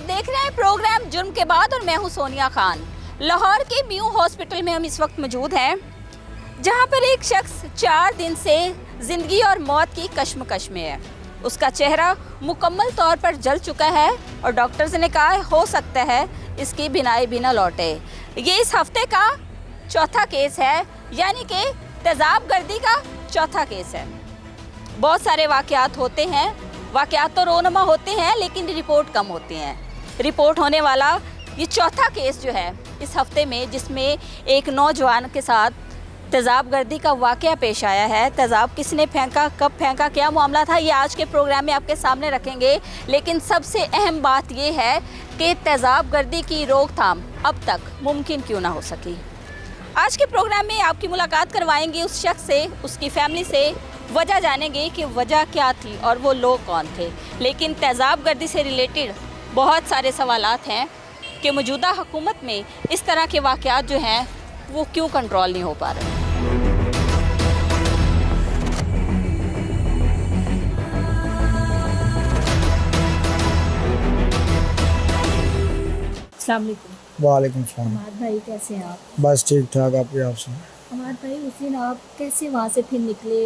आप देख रहे हैं प्रोग्राम जुर्म के बाद और मैं हूं सोनिया खान। लाहौर के म्यू हॉस्पिटल में हम इस वक्त मौजूद हैं, जहां पर एक शख्स 4 दिन से ज़िंदगी और मौत की कश्मकश में है। उसका चेहरा मुकम्मल तौर पर जल चुका है और डॉक्टर्स ने कहा हो सकता है इसकी बिनाई भी न लौटे। ये इस हफ्ते का चौथा केस है, यानी कि तेज़ाब गर्दी का चौथा केस है। बहुत सारे वाक़यात होते हैं, वाक़यात तो रोनमा होते हैं लेकिन रिपोर्ट कम होती हैं। रिपोर्ट होने वाला ये चौथा केस जो है इस हफ्ते में, जिसमें एक नौजवान के साथ तेज़ाब गर्दी का वाक़या पेश आया है। तेज़ाब किसने फेंका, कब फेंका, क्या मामला था, ये आज के प्रोग्राम में आपके सामने रखेंगे। लेकिन सबसे अहम बात ये है कि तेज़ाब गर्दी की रोकथाम अब तक मुमकिन क्यों ना हो सकी। आज के प्रोग्राम में आपकी मुलाकात करवाएंगे उस शख्स से, उसकी फैमिली से, वजह जानेंगे कि वजह क्या थी और वो लोग कौन थे। लेकिन तेज़ाब गर्दी से रिलेटेड बहुत सारे सवालात हैं कि मौजूदा हुकूमत में इस तरह के वाक़यात जो हैं वो क्यों कंट्रोल नहीं हो पा रहे। अस्सलाम वालेकुम। वालेकुम सलाम। हमाद भाई कैसे हैं आप? बस ठीक ठाक। आप सुन। हमाद भाई उस दिन आप कैसे वहाँ से फिर निकले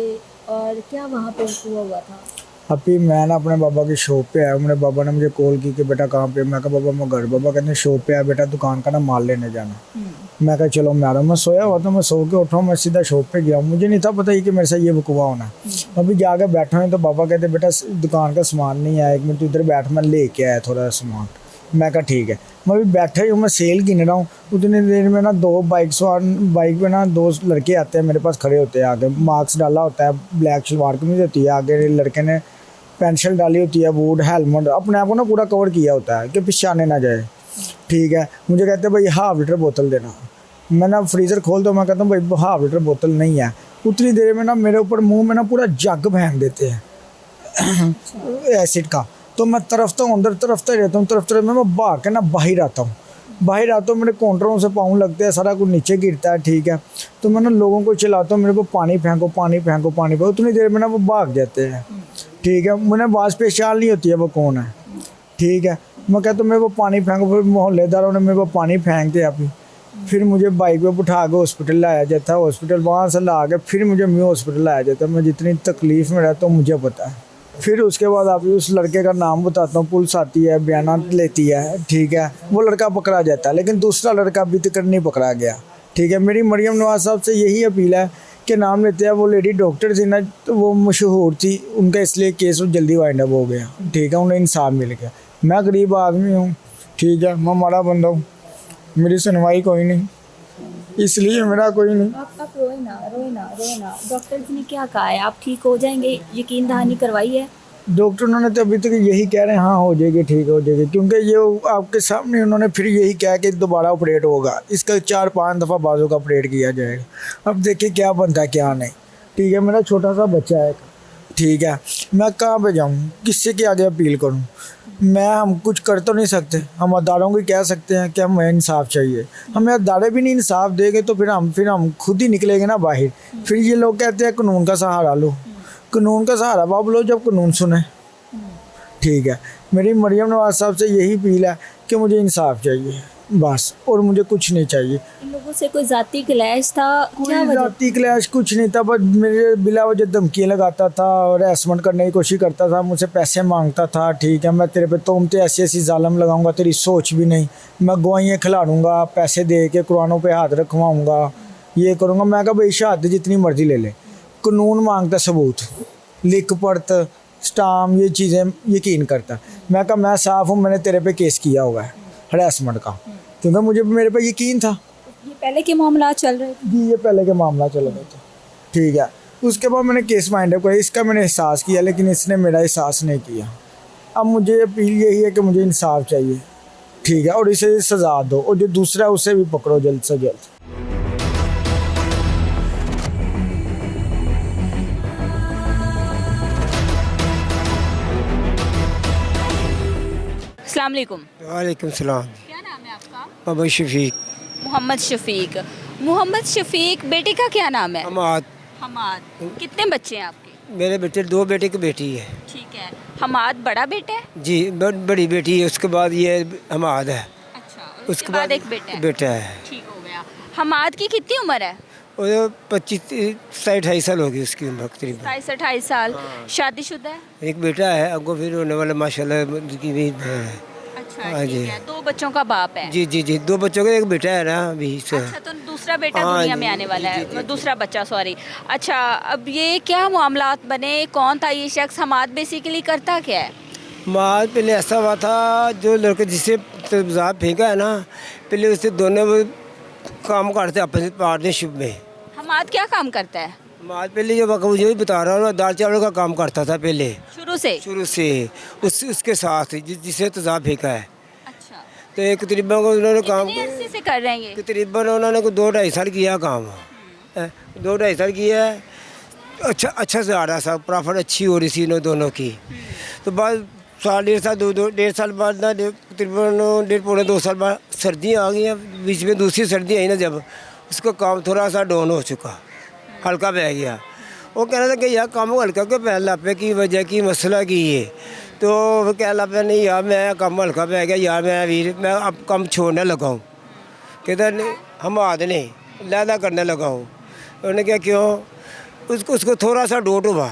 और क्या वहाँ पे हुआ था? अभी मैं ना अपने बाबा की शॉप पे आया। मेरे बाबा ने मुझे कॉल की कि बेटा कहाँ पे। मैं कहा बाबा मैं घर। बाबा कहते शॉप पे आया बेटा, दुकान का ना माल लेने जाना। मैं कहा चलो मैं आ रहा हूँ। मैं सोया हुआ था, मैं सो के उठा, मैं सीधा शॉप पे गया। मुझे नहीं था पता ही कि मेरे साथ ये वकूआ होना। अभी जाके बैठा हूँ तो बाबा कहते बेटा दुकान का सामान नहीं आया, एक मिनट तू इधर बैठ, मैं लेके आया थोड़ा सामान। मैं कहा ठीक है। मैं अभी बैठा ही हूँ, मैं सेल गिन रहा हूँ। उतनी देर में ना 2 बाइक पे ना 2 लड़के आते हैं मेरे पास, खड़े होते हैं आगे। मास्क डाला होता है, ब्लैक शलवार कमीज होती है, आगे लड़के ने पेंट शर्ट डाली होती है, बूट, हेलमेट, अपने आप को ना पूरा कवर किया होता है कि पहचाने ना जाए। ठीक है। मुझे कहते हैं भाई हाफ लीटर बोतल देना। मैं ना फ्रीज़र खोल दो, मैं कहता हूँ भाई हाफ लीटर बोतल नहीं है। उतनी देर में ना मेरे ऊपर मुँह में ना पूरा जग फेंक देते हैं एसिड का। तो मैं तरफता हूँ, अंदर तरफता रहता हूँ, तरफता रहता हूँ। मैं भाग के ना बाहर आता हूँ। मेरे काउंटरों से पाँव लगते हैं, सारा कुछ नीचे गिरता है। ठीक है। तो मैं ना लोगों को चिल्लाता हूँ मेरे को पानी फेंको, पानी फेंको, पानी फेंको। उतनी देर में ना वो भाग जाते हैं। ठीक है। मुझे आवाज़ पहचान नहीं होती है वो कौन है। ठीक है। मैं कहता हूँ मेरे को पानी फेंको। फिर मोहल्लेदारों ने मेरे को पानी फेंक दिया। फिर मुझे बाइक पे बिठा के हॉस्पिटल लाया जाता है। हॉस्पिटल वहाँ से ला के फिर मुझे म्यू हॉस्पिटल लाया जाता है। मैं जितनी तकलीफ़ में रहता हूँ मुझे पता है। फिर उसके बाद आप उस लड़के का नाम बताता हूँ, पुलिस आती है, बयान लेती है। ठीक है। वो लड़का पकड़ा जाता है, लेकिन दूसरा लड़का अभी तक नहीं पकड़ा गया। ठीक है। मेरी मरियम नवाज साहब से यही अपील है कि नाम लेते हैं, वो लेडी डॉक्टर थी ना, तो वो मशहूर थी, उनका इसलिए केस जल्दी वाइंड अप हो गया। ठीक है। उन्हें इंसाफ मिल गया। मैं गरीब आदमी हूँ। ठीक है। मैं माड़ा बंदा हूँ, मेरी सुनवाई कोई नहीं, इसलिए मेरा कोई नहीं। आप रोए ना। डॉक्टर्स ने क्या कहा है, आप ठीक हो जाएंगे? यकीन दहानी करवाई है डॉक्टर ने तो अभी तक यही कह रहे हैं हाँ हो जाएगी, ठीक हो जाएगी, क्योंकि ये आपके सामने उन्होंने फिर यही कहा कि दोबारा ऑपरेट होगा, इसका 4-5 दफ़ा बाजू का ऑपरेट किया जाएगा। अब देखिए क्या बनता है क्या नहीं। ठीक है। मेरा छोटा सा बच्चा है। ठीक है। मैं कहाँ पे जाऊँ, किससे के आगे अपील करूँ? हम कुछ कर तो नहीं सकते। हम अदारों को कह सकते हैं कि हमें इंसाफ चाहिए। हमें अदारे भी नहीं इंसाफ देंगे तो फिर हम खुद ही निकलेंगे ना बाहर। फिर ये लोग कहते हैं कानून का सहारा लो। कानून का सहारा बाब लो जब कानून सुने। ठीक है। मेरी मरियम नवाज साहब से यही अपील है कि मुझे इंसाफ चाहिए बस, और मुझे कुछ नहीं चाहिए। इन लोगों से कोई जाती क्लैश था? क्या कोई वजह? जाती क्लैश कुछ नहीं था, बस मेरे बिला वजह धमकियाँ लगाता था और हरासमेंट करने की कोशिश करता था, मुझसे पैसे मांगता था। ठीक है। मैं तेरे पे तोहमतें ऐसी जालम लगाऊंगा, तेरी सोच भी नहीं, मैं गवाहियाँ खिलाड़ूंगा, पैसे दे के कुरानों पे हाथ रखवाऊंगा, ये करूँगा। मैं कहा भाई शहादत जितनी मर्जी ले ले, कानून मांगता सबूत, लिख पढ़त, स्टाम, ये चीज़ें यकीन करता। मैं कहा मैं साफ़ हूँ, मैंने तेरे पे केस किया हुआ है हरासमेंट का, क्योंकि मुझे मेरे पे यकीन था। ये पहले के मामला चल रहे थे? जी ये पहले के मामला चल रहे थे। ठीक है। उसके बाद मैंने केस वाइंड अप किया, इसका मैंने एहसास किया, लेकिन इसने मेरा एहसास नहीं किया। अब मुझे अपील यही है कि मुझे इंसाफ चाहिए। ठीक है। और इसे सज़ा दो, और जो दूसरा है उसे भी पकड़ो जल्द से जल्द। अस्सलाम वालेकुम। वालेकुम सलाम। क्या नाम है आपका? बाबा शफीक। मोहम्मद शफीक। बेटे का क्या नाम है? हमाद। हमाद। कितने बच्चे हैं आपके? मेरे बेटे 2 बेटे की बेटी है। ठीक है। हमाद बड़ा बेटा है? जी बड़ी बेटी है, उसके बाद ये हमाद है, अच्छा, उसके बाद एक बेटा है। बेटा है। ठीक हो गया। हमाद की कितनी उम्र है? वो 25-28 साल होगी उसकी उम्र तकरीबन। 27-28 साल। शादीशुदा है? एक बेटा है, आपको फिर होने वाला माशाल्लाह की भी है। अच्छा, हाँ जी। ठीक है। 2 बच्चों का बाप है। जी जी जी, 2 बच्चों का एक बेटा है ना अभी से। अच्छा, तो दूसरा बेटा हाँ दुनिया जी, में आने वाला जी, है। जी, जी, दूसरा बच्चा, सॉरी। अच्छा, अब ये क्या मामलात बने, कौन था ये शख्स? हमाद बेसिकली करता क्या है? माल पहले ऐसा हुआ था, जो लड़के जिससे तेजाब फेंका है ना, पहले उससे दोनों वो काम करते आपस में पार्टनरशिप में। हमाद क्या काम करता है माल पहले जो मुझे भी बता रहा हूँ, दाल चावल का काम करता था पहले शुरू से? शुरू से। उसके साथ जिससे तेजाब फेंका है, अच्छा, तो एक तकरीबन को उन्होंने काम कितने अरसे से कर रहे हैं ये? तकरीबन उन्होंने को 2-2.5 साल किया काम, 2-2.5 साल किया है। अच्छा से आ रहा था, प्रॉफिट अच्छी हो रही थी इन दोनों की। तो बाद 1.5 साल बाद ना, तकरीबन 1.5-2 साल बाद सर्दियाँ आ गई हैं, बीच में दूसरी सर्दी आई ना, जब उसका काम थोड़ा सा डाउन हो चुका, हल्का पै गया। वो कह रहा था कि यार काम हल्का क्यों पै लापे, की वजह की मसला की है। तो वो कह लापे नहीं यार मैं काम हल्का पै गया यार, मैं अब काम छोड़ने लगा हूँ। कहता नहीं हम आदमी लैदा करने लगा हूँ। उन्होंने क्या क्यों, उसको थोड़ा सा डोट हुआ,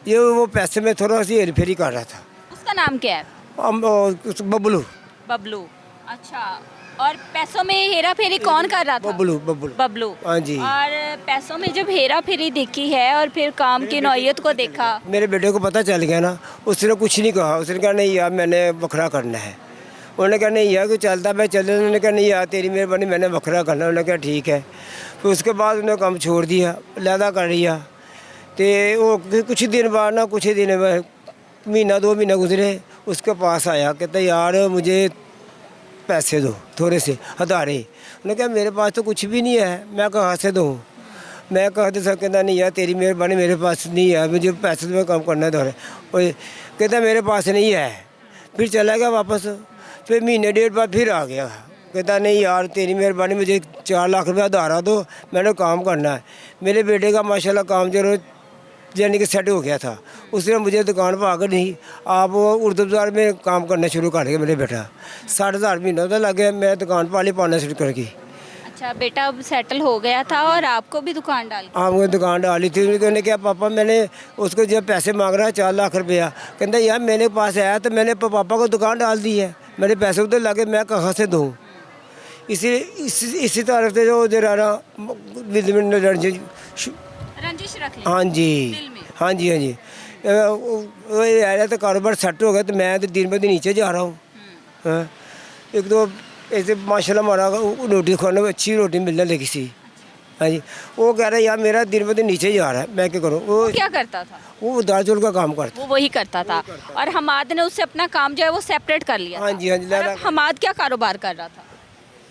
ये वो पैसे में थोड़ा सी हेर फेरी कर रहा था। उसका नाम क्या है? बबलू बबलू। अच्छा, और पैसों में हेरा फेरी कौन कर रहा था? बबलू। बबलू। हाँ जी। और पैसों में जब हेरा फेरी देखी है और फिर काम की नौयत को देखा, मेरे बेटे को पता चल गया ना, उसने कुछ नहीं कहा। उसने कहा नहीं यार मैंने बखरा करना है। उन्होंने कहा नहीं यार कोई चलता मैं चल। उन्होंने कहा नहीं यार तेरी मेहरबानी मैंने बखरा करना। उन्होंने कहा ठीक है। फिर उसके बाद उन्होंने काम छोड़ दिया, लैदा कर लिया। तो वो कुछ दिन बाद ना, कुछ दिन महीना 2 महीने गुजरे, उसके पास आया, कहता यार मुझे पैसे दो थोड़े से हदारे। उन्होंने कहा मेरे पास तो कुछ भी नहीं है, मैं कहाँ से दूँ। मैं कह दे सकता, कहता नहीं यार तेरी मेहरबानी मेरे पास नहीं है, मुझे पैसे में काम करना है दौरे। और कहता मेरे पास नहीं है। फिर चला गया वापस। फिर महीने 1.5 बाद फिर आ गया, कहता नहीं यार तेरी मेहरबानी मुझे 4 लाख रुपया उधारा दो, मैंने काम करना है। मेरे बेटे का माशाल्लाह काम जो यानी कि सेट हो गया था। उसने मुझे दुकान पर आकर नहीं, आप वो उर्दू बाज़ार में काम करना शुरू कर दिया। मेरे बेटा 60,000 महीना तो लग गया, मैं दुकान पर पाना शुरू कर गई। अच्छा, बेटा अब सेटल हो गया था और आपको भी दुकान डाल? आपको दुकान डाली थी। उन्होंने क्या पापा मैंने उसको जब पैसे मांग रहा है 4 लाख रुपया, कहता यार मेरे पास आया तो मैंने पापा को दुकान डाल दी है, मेरे पैसे उधर लगे, मैं कहाँ से दूँ। इसी तरह से जो जरा रंजिश रख ली हाँ जी दिल में? हाँ जी हाँ जी। तो कारोबार सेट हो गया, तो मैं तो दिन ब दिन नीचे जा रहा हूँ। हाँ, एक तो ऐसे माशाल्लाह हमारा रोटी खाने में अच्छी रोटी मिलने लगी सी। हाँ जी। वो कह रहा है यार मेरा दिन ब दिन नीचे जा रहा है, मैं क्या करूँ। वो क्या करता था? वो दाल चावल का काम करता। वो वही करता था और हमाद ने उससे अपना काम जो है वो सेपरेट कर लिया हाँ था। जी हाँ जी। और अब हमाद क्या कारोबार कर रहा था?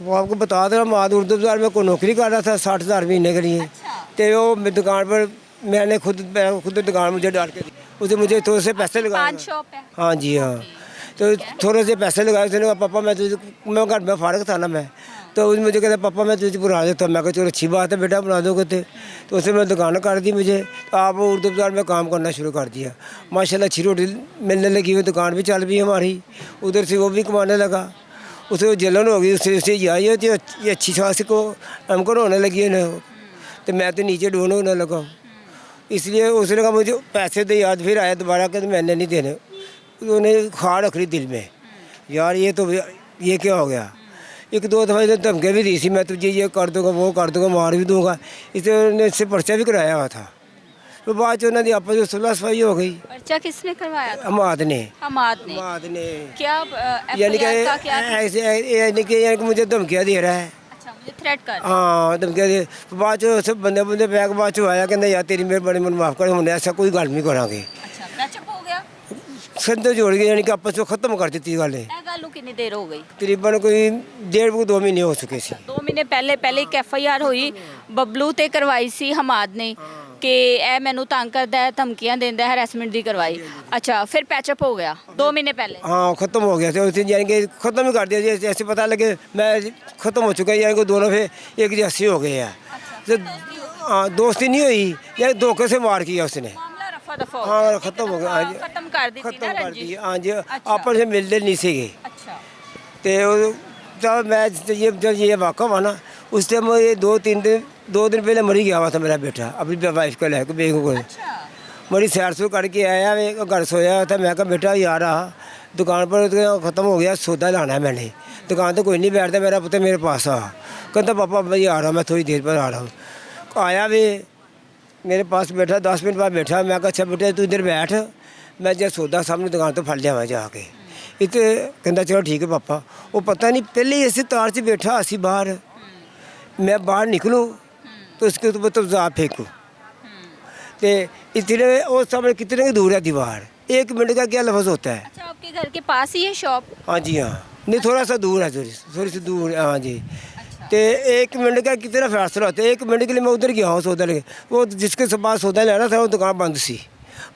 वो आपको बता दे रहा, माद उर्दू बाज़ार में कोई नौकरी कर रहा था 60,000 महीने के लिए। अच्छा। तो वो दुकान पर मैंने खुद दुकान मुझे डाल के दी, उसे मुझे थोड़े से पैसे लगाए। पान शॉप है? हाँ जी हाँ। तो थोड़े से पैसे लगाए। उसने कहा पापा मैं घर में फारग था ना मैं, तो उसने मुझे कहता पापा मैं तुझे बना देता हूँ। मैं कहा चलो अच्छी बात है बेटा बना दोगे। तो उसने मैं दुकान कर दी मुझे। तो आप उर्दू बाज़ार में काम करना शुरू कर दिया। माशाल्लाह अच्छी रोटी मिलने लगी, वो दुकान भी चल पई हमारी, उधर से वो भी कमाने लगा। उसे जलन हो गई, उससे यही होती है ये अच्छी सास को हमको होने लगी है। तो मैं तो नीचे डोन होने लगा, इसलिए उसने कहा मुझे पैसे दे। याद फिर आया दोबारा कि मैंने नहीं देने। उन्होंने खाड़ रख ली दिल में, यार ये क्या हो गया। 1-2 दफ़ा इधर धमके भी दी थी, मैं तुझे ये कर दूँगा वो कर दूँगा, मार भी दूँगा। इसने इससे पर्चा भी कराया हुआ था। तो बाद में उन्होंने आपस में सुलह सफाई हो गई। पर्चा किसने करवाया था? हमाद ने। हमाद ने। क्या यानी कि FIR का क्या था? ऐसे यानी कि मुझे धमकियाँ दे रहा है। अच्छा, मुझे थ्रेट कर? हाँ धमकियाँ दे। बाद सब बंदे पैक बाद आया, कहते यार तेरी मेहरबानी मन माफ़ कर, हमने ऐसा कोई गल नहीं करांगे। अच्छा, पैचअप हो गया? संत जोड़ गए, यानी कि आपस में खत्म कर दी गल। गल कितनी देर हो गई? तकरीबन कोई 1.5-2 महीने हो चुके सी। 2 महीने पहले एक FIR हुई बबलू ते करवाई सी हमाद ने कि ए मैनू तंग करदा है, धमकियां देंदा है, हैरेसमेंट दी करवाई। अच्छा, फिर पैचअप हो गया 2 महीने पहले? हाँ खत्म हो गया था, उस दिन यानी कि ख़त्म ही कर दिया। जैसे पता लगे मैं ख़त्म हो चुका है, यानी कि दोनों फिर एक जैसे हो गए हैं। तो हाँ दोस्ती नहीं हुई, यानी धोखे से मार किया उसने। मामला रफा दफा हो हाँ गया। ख़त्म हो गया। हाँ जी खत्म कर दी थी खत्म ना कर रंजिश? दी। हाँ जी, अच्छा। आपस में मिलते नहीं सीगे। अच्छा। तो जब मैं जब ये वाक़ा हुआ ना, उस टाइम ये 2 दिन पहले मरी गया हुआ था मेरा बेटा, अपनी वाइफ को लेकर बेगम को। अच्छा। मरी सैर सूर करके आया, मैं घर सोया हुआ था। मैं कहा बेटा यार दुकान पर तो ख़त्म हो गया, सौदा लाना है मैंने, दुकान तो कोई नहीं बैठता, मेरा पुत्र मेरे पास आ। कहता पापा मैं आ रहा हूँ, मैं थोड़ी देर पर आ रहा हूँ। आया वे मेरे पास बैठा, 10 मिनट बाद बैठा। मैं कहा अच्छा बेटा तू इधर बैठ, मैं जब सौदा सामने दुकान तो फड़ लिया मैं जाके। इतने कहता चलो ठीक है पापा। वो पता नहीं पहले ही ऐसी तार से बैठा असी बाहर, मैं बाहर निकलूँ तो उसके ऊपर तेज़ाब फेंकूँ। तो इतने और सामने कितने की दूर है दीवार, 1 मिनट का क्या लफ्ज़ होता है। अच्छा, आपके घर के पास ही है शॉप? हाँ जी हाँ, नहीं थोड़ा सा दूर है, थोड़ी सी दूर है। हाँ जी। तो 1 मिनट का कितना फैसला होता है। 1 मिनट के लिए मैं उधर गया हूँ सौदा लेके, वो जिसके पास सौदा लेना था वो दुकान बंद सी,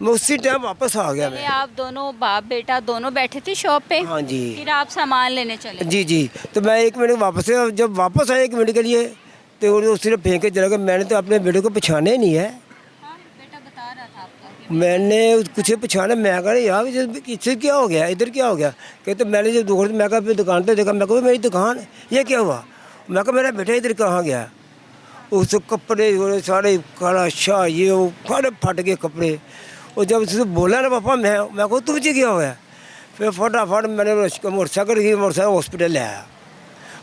मैं उसी टाइम वापस आ गया पहले मैं। आप दोनों बाप बेटा दोनों बैठे थे शॉप पे? हाँ जी। फिर आप सामान लेने चले? जी जी, तो मैं 1 मिनट वापस से जब वापस आया 1 मिनट के लिए, तो वो सिर्फ फेंक के चला गया। मैंने तो अपने बेटे को पहचाना ही नहीं है। हाँ, बेटा बता रहा था आपका कि मैंने कुछ पहचाना, मैं कहा यार इससे क्या हो गया, इधर क्या हो गया। कहते मैंने जब दुकान, मैं कहा फिर दुकान पे देखा, मैं कहा मेरी दुकान है, ये क्या हुआ। मैं कहा मेरा बेटा इधर कहाँ गया। उस कपड़े वो सारे काला शाह ये वो सारे फट गए कपड़े। और जब उससे बोला ना पापा मैं कहूँ तुझे क्या हो गया। फिर फटाफट मैंने मोटरसाइकिल की हॉस्पिटल ले आया।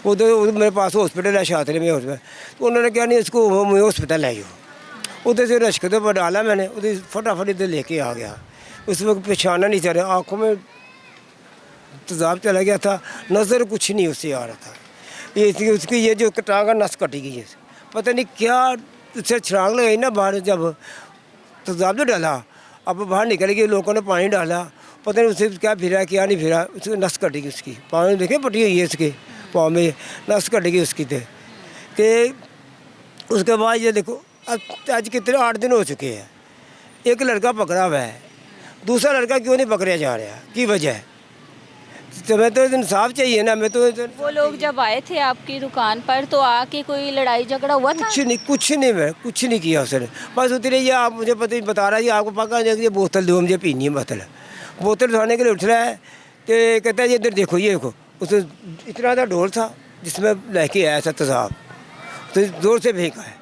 उधर मेरे पास हॉस्पिटल है शाहतरे में हॉस्पिटल, तो उन्होंने क्या नहीं इसको हॉस्पिटल ले जाओ। उधर से रश्क पर डाला मैंने, उधर फटाफट इधर लेके आ गया। उस वक्त पहचाना नहीं चल रहा, आँखों में तेज़ाब चला गया था, नज़र कुछ नहीं उससे आ रहा था। ये उसकी ये जो टांगा नस कटी गई है, पता नहीं क्या उससे छलांग लगाई ना बाहर। जब तेज़ाब जो डाला, अब बाहर निकल गए, लोगों ने पानी डाला, पता नहीं उससे क्या फिरा क्या नहीं फिरा, उसकी नस कट गई उसकी। पाँव में देखे पटी हुई है उसके पाँव में, नस कट गई उसकी। तो उसके बाद ये देखो आज कितने 8 दिन हो चुके हैं, एक लड़का पकड़ा हुआ है, दूसरा लड़का क्यों नहीं पकड़ा जा रहा, की वजह। तो मैं तो इंसाफ चाहिए ना। मैं तो वो लोग जब आए थे आपकी दुकान पर तो आके कोई लड़ाई झगड़ा हुआ था? कुछ नहीं मैं कुछ नहीं किया उसने। बस उतरे ये आप मुझे पता बता रहा है, आपको पका ये बोतल दो मुझे पीनी है। बोतल उठाने के लिए उठ रहा है, तो कहता है ये इधर देखो, ये देखो। उसने इतना सा ढोल था जिसमें लेके आया था तेज़ाब, तो जोर से फेंका है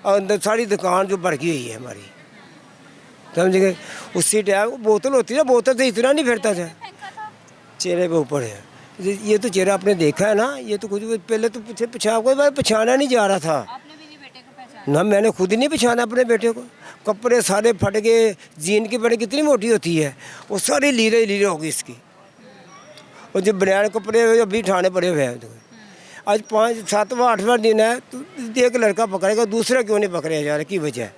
और अंदर सारी दुकान जो भर गई हुई है हमारी, समझ गए। उसी टाइम बोतल होती है ना, बोतल से इतना नहीं फिरता था, चेहरे पे ऊपर है। ये तो चेहरा आपने देखा है ना, ये तो कुछ पहले तो पीछे पछाना नहीं जा रहा था। आपने भी नहीं बेटे को पहचाना? ना मैंने खुद ही नहीं पछाना अपने बेटे को। कपड़े सारे फट गए, जीन की पैंट कितनी मोटी होती है, वो सारी लीरे हो गई इसकी। और जो बनियान कपड़े अभी ठाने पड़े हुए हैं। आज 5, 7वां 8वां दिन है, तो एक लड़का पकड़ेगा, दूसरा क्यों नहीं पकड़ा जा रहा, की वजह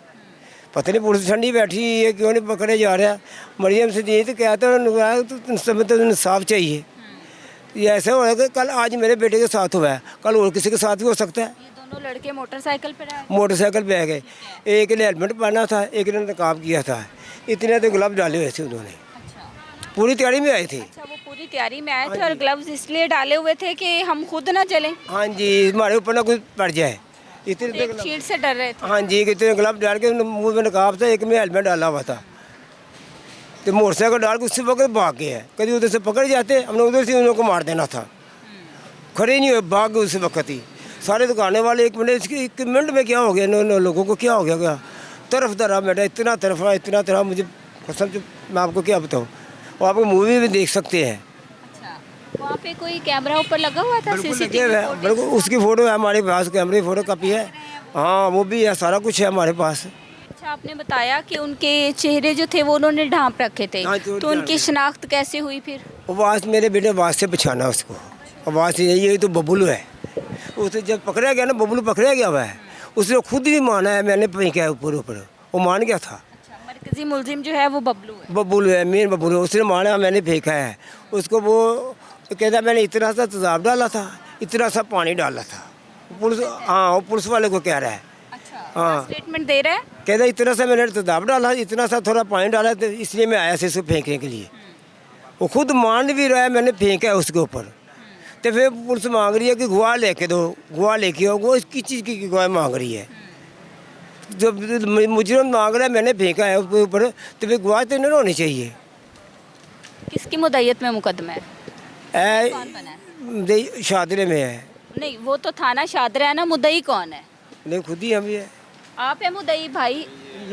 पता नहीं। पुलिस ठंडी बैठी है, क्यों नहीं पकड़े जा रहा। मरियम से यही तो कहता है तो समय तो इंसाफ चाहिए। ये ऐसा हो रहा है कि कल आज मेरे बेटे के साथ हुआ है, कल और किसी के साथ भी हो सकता है। ये दोनों लड़के मोटरसाइकिल पे आए? मोटरसाइकिल पे आ गए, एक ने हेलमेट पहना था, एक ने नकाब किया था, इतने तो ग्लव्स डाले हुए थे उन्होंने, अच्छा। पूरी तैयारी में आए थे। अच्छा, वो पूरी तैयारी में आए थे और ग्लव्स इसलिए डाले हुए थे कि हम खुद ना जलें? हाँ जी, हमारे ऊपर ना कुछ पड़ जाए, इतने एक चीड़ से डर रहे थे? हाँ जी, कितने ग्लव्स डाल के मुँह में नकाब था, एक में हेलमेट डाला हुआ था। तो मोटरसाइकिल डाल के उससे वक्त भाग गए हैं, कभी उधर से पकड़ जाते, हमने उधर से उन लोगों को मार देना था। खड़े नहीं हुए, भाग गए उस वक्त ही सारे दुकाने वाले। 1 मिनट में क्या हो गया, इन लोगों को क्या हो गया, क्या तरफ दरा बेटा, इतना तरफ मुझे कसम से मैं आपको क्या बताऊँ। और आपको मूवी भी देख सकते हैं। अच्छा, वहाँ पे कोई कैमरा ऊपर लगा हुआ था? बिल्कुल लगे सीसीटीवी हुए हैं, बिल्कुल उसकी फ़ोटो है हमारे पास, कैमरे की फ़ोटो कापी है। हाँ वो भी है, सारा कुछ है हमारे पास। अच्छा, आपने बताया कि उनके चेहरे जो थे वो उन्होंने ढांप रखे थे, हाँ, तो उनकी शिनाख्त कैसे हुई फिर? आवाज़ मेरे बेटे आवाज़ से पछाना उसको, आवाज़ से यही तो बबलू है। उसे जब पकड़ा गया ना, बबलू पकड़ा गया हुआ है, उसने खुद भी माना है मैंने फेंका है ऊपर, वो मान गया था। अच्छा, मरकजी मुलजिम जो है वो बबलू है? बबलू है, मेन बबलू, उसने माना मैंने फेंका है उसको। वो कहता मैंने इतना सा तेज़ाब डाला था, इतना सा पानी डाला था। पुलिस, हाँ वो पुलिस वाले को कह रहा है। अच्छा, हाँ। स्टेटमेंट दे रहा है? कहता इतना सा मैंने तेज़ाब डाला, इतना सा थोड़ा पानी डाला, तो इसलिए मैं आया से इसको फेंकने के लिए। वो खुद मान भी रहा है मैंने फेंका है उसके ऊपर। तो फिर पुलिस मांग रही है कि गवाह लेके दो, गवाह लेके आओ। वो किस चीज़ की गवाह मांग रही है? जब मुजरिम मांग रहा है मैंने फेंका है उसके ऊपर, तो फिर गवाह तो नहीं होनी चाहिए। किसकी मुद्दईयत में मुकदमा है? ए, कौन बना है? शादरे में है। नहीं, वो तो थाना शादरा है ना, मुद्दई कौन है? नहीं, खुद ही हम ही है। आप है मुद्दई भाई?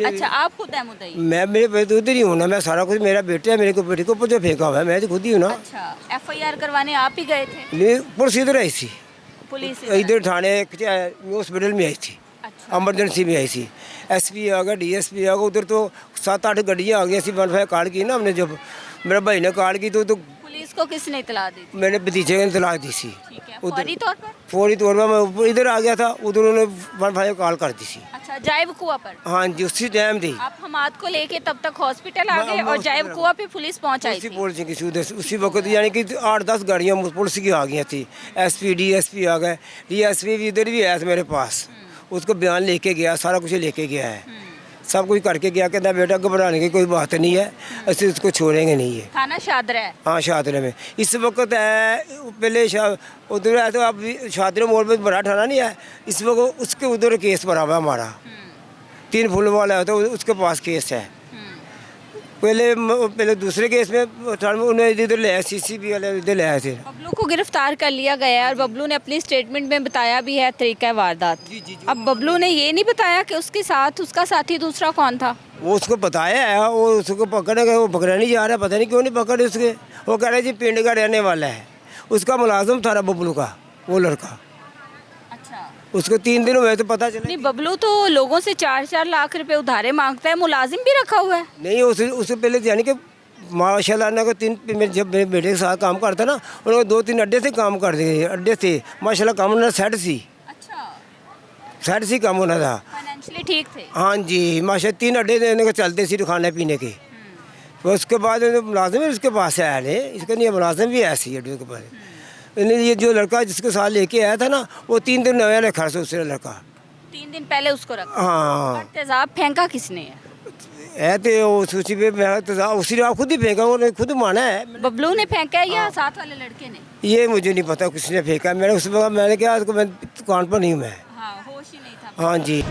अच्छा, आप खुद है मुद्दई? मैं मेरे पे तो उधर ही हूँ ना, मैं सारा कुछ, मेरा बेटे है, मेरे को बेटे को ऊपर जो फेंका हुआ है, मैं तो खुद ही हूँ ना। अच्छा, एफआईआर करवाने आप ही गए थे? नहीं, पुलिस इधर आई थी, पुलिस इधर थाने हॉस्पिटल में आई थी, अच्छा, एमरजेंसी में आई थी। एसपी आ गया, डीएसपी आ गया, उधर तो 7-8 गाड़ियाँ आ गई। ऐसी बनफाई कॉल की ना हमने, जब मेरा भाई ने कॉल की तो पुलिस को किसने इतला दी थी? मैंने भतीजे ने तलाक दी थी। ठीक है, उधर फौरी तौर पर? फौरी तौर पर मैं ऊपर इधर आ गया था, उधर उन्होंने बनफाई कॉल कर दी थी। अच्छा, जायब कुआ पर? हाँ जी, उसी टाइम थी। आप हमाद को लेके तब तक हॉस्पिटल आ मैं- गए मैं और जायब हॉस्पिटल कुआ पे पुलिस पहुंच आई उसी थी? पुलिस की उसी वक्त, यानी कि 8-10 गाड़ियाँ पुलिस की आ गई थी। एसपी डीएसपी आ गए, डीएसपी भी इधर भी आया था मेरे पास, उसको बयान लेके गया, सारा कुछ लेके गया है, सब कुछ करके गया। कहता बेटा घबराने की कोई बात नहीं है, ऐसे उसको छोड़ेंगे नहीं है। थाना शादरा है? हाँ, शादरे में इस वक्त है, पहले उधर है तो अब शादरे मोड़ पे बड़ा थाना नहीं है इस वक्त, उसके उधर केस भरा हुआ है हमारा, 3 फुल वाला है तो उसके पास केस है। पहले दूसरे केस में उन्हें इधर ले आए, सीसीबी वाले इधर ले आए थे। बबलू को गिरफ्तार कर लिया गया है और बबलू ने अपनी स्टेटमेंट में बताया भी है तरीका वारदात। अब बबलू ने ये नहीं बताया कि उसके साथ उसका साथी दूसरा कौन था। वो उसको बताया है, वो उसको पकड़े गए, वो पकड़ा नहीं जा रहा, पता नहीं क्यों नहीं पकड़े उसके। वो कह रहे जी पिंड का रहने वाला है, उसका मुलाजिम था बबलू का, वो लड़का। अच्छा, उसको 3 दिन हुए तो पता चला। नहीं, बबलू तो लोगों से 4-4 लाख रुपए उधारे मांगता है, मुलाजिम भी रखा हुआ है। नहीं, उससे पहले यानी कि माशाल्लाह ना को 3, जब मेरे बेटे के साथ काम करता ना, उन्होंने 2-3 अड्डे से काम कर दिए, अड्डे से माशाल्लाह काम उन्होंने सेट सी, अच्छा, सेट सी काम होना था। फाइनेंशियली ठीक थे। हाँ जी, माशाल्लाह 3 अड्डे देने को चलते सी खाने पीने के। तो उसके बाद मुलाजिम उसके पास आया है, इसके लिए मुलाजिम भी ऐसी अड्डे के पास। ये जो लड़का जिसके साथ लेके आया था ना, वो 3 दिन नया रखा था उसने लड़का, 3 दिन पहले उसको रखा। हाँ। तेजाब फेंका किसने है? तो वो सूची पे मैं तो उसी ने खुद ही फेंका, उन्होंने खुद माना है। बबलू ने फेंका है या साथ वाले लड़के ने? ये मुझे नहीं पता किसने फेंका, मैंने उस वक्त मैंने कहा उसको, मैं दुकान पर नहीं हूँ मैं। हाँ, होश ही नहीं था। हाँ जी।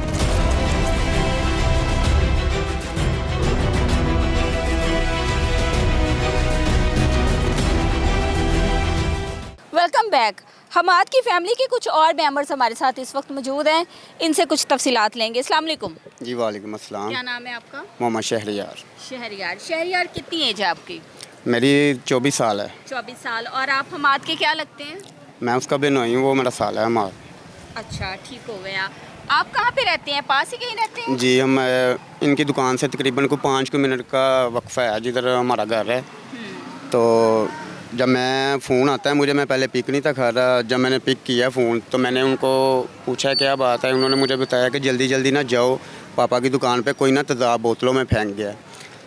Welcome back. हमाद की फैमिली के कुछ और मेंबर्स हमारे साथ इस वक्त मौजूद हैं, इनसे कुछ तफसीलात लेंगे। अस्सलाम वालेकुम। जी वालेकुम अस्सलाम। क्या नाम है आपका? मोहम्मद शहरियार। शहरियार। शहरियार, कितनी एज है आपकी? मेरी 24 साल है। 24 साल। और आप हमाद के क्या लगते हैं? मैं उसका बिनोई हूँ, वो मेरा साल है हमारा। अच्छा, ठीक हो गया। आप कहाँ पे रहते हैं? पास ही कहीं रहते हैं? जी, हम इनकी दुकान से तकरीबन को 5 मिनट का वक्फा है जिधर हमारा घर है। तो जब मैं फ़ोन आता है मुझे, मैं पहले पिक नहीं था कर रहा, जब मैंने पिक किया फ़ोन तो मैंने उनको पूछा क्या बात है। उन्होंने मुझे बताया कि जल्दी जल्दी ना जाओ, पापा की दुकान पे कोई ना तेज़ाब बोतलों में फेंक गया।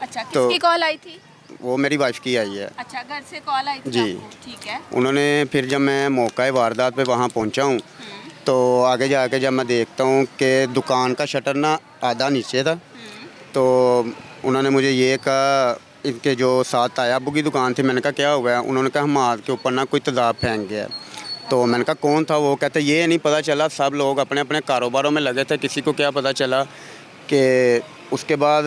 अच्छा, तो- किसकी कॉल आई थी? वो मेरी वाइफ की आई है। अच्छा, घर से कॉल आई थी जी। आपको? ठीक है। उन्होंने फिर जब मैं मौका वारदात पे वहाँ पहुँचा हूँ तो आगे जाके जब मैं देखता हूँ कि दुकान का शटर ना आधा नीचे था, तो उन्होंने मुझे ये कहा, इनके जो साथ आया अबू की दुकान थी, मैंने कहा क्या हुआ है? उन्होंने कहा हमाद के ऊपर ना कोई तेज़ाब फेंक गया। तो मैंने कहा कौन था? वो कहते ये नहीं पता चला, सब लोग अपने अपने कारोबारों में लगे थे, किसी को क्या पता चला। कि उसके बाद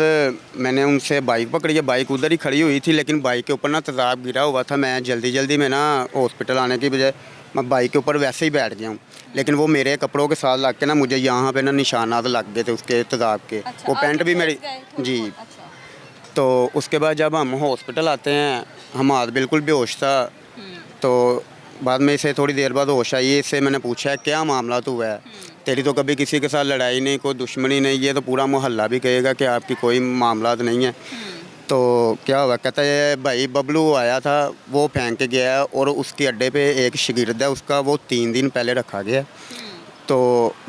मैंने उनसे बाइक पकड़ी है, बाइक उधर ही खड़ी हुई थी, लेकिन बाइक के ऊपर ना तेज़ाब गिरा हुआ था। मैं जल्दी में ना हॉस्पिटल आने की बजाय मैं बाइक के ऊपर वैसे ही बैठ गया हूँ, लेकिन वो मेरे कपड़ों के साथ लग के ना मुझे यहाँ पे ना निशानात लग गए थे उसके तेज़ाब के। अच्छा, वो पैंट भी मेरी जी। अच्छा। तो उसके बाद जब हम हॉस्पिटल आते हैं, हमाद बिल्कुल बेहोश था। तो बाद में इसे थोड़ी देर बाद होश आई, इससे मैंने पूछा है क्या मामला तो हुआ है? तेरी तो कभी किसी के साथ लड़ाई नहीं, कोई दुश्मनी नहीं, ये तो पूरा मोहल्ला भी कहेगा कि आपकी कोई मामला नहीं है। तो क्या हुआ? कहता है भाई बबलू आया था, वो फेंक के गया है, और उसके अड्डे पे एक शागिर्द है उसका, वो 3 दिन पहले रखा गया। तो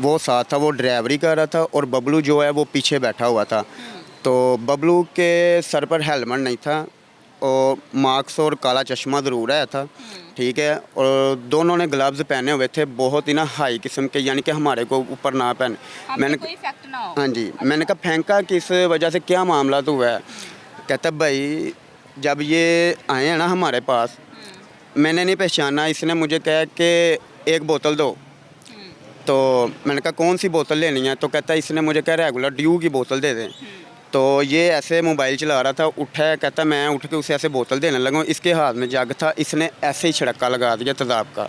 वो साथ था, वो ड्राइवरी कर रहा था, और बबलू जो है वो पीछे बैठा हुआ था। तो बबलू के सर पर हेलमेट नहीं था, और मास्क और काला चश्मा ज़रूर आया था, ठीक है। और दोनों ने ग्लव्स पहने हुए थे, बहुत ही ना हाई किस्म के, यानी कि हमारे को ऊपर ना पहने। मैंने कोई इफेक्ट ना हो। हाँ जी, मैंने कहा फेंका किस वजह से, क्या मामला तो हुआ है? कहता भाई जब ये आए हैं ना हमारे पास, मैंने नहीं पहचाना, इसने मुझे कहा कि एक बोतल दो। तो मैंने कहा कौन सी बोतल लेनी है? तो कहता है इसने मुझे कहा रेगुलर ड्यू की बोतल दे दें। तो ये ऐसे मोबाइल चला रहा था, उठा है, कहता मैं उठ के उसे ऐसे बोतल देने लगा, इसके हाथ में जग था, इसने ऐसे ही छिड़का लगा दिया तेज़ाब का।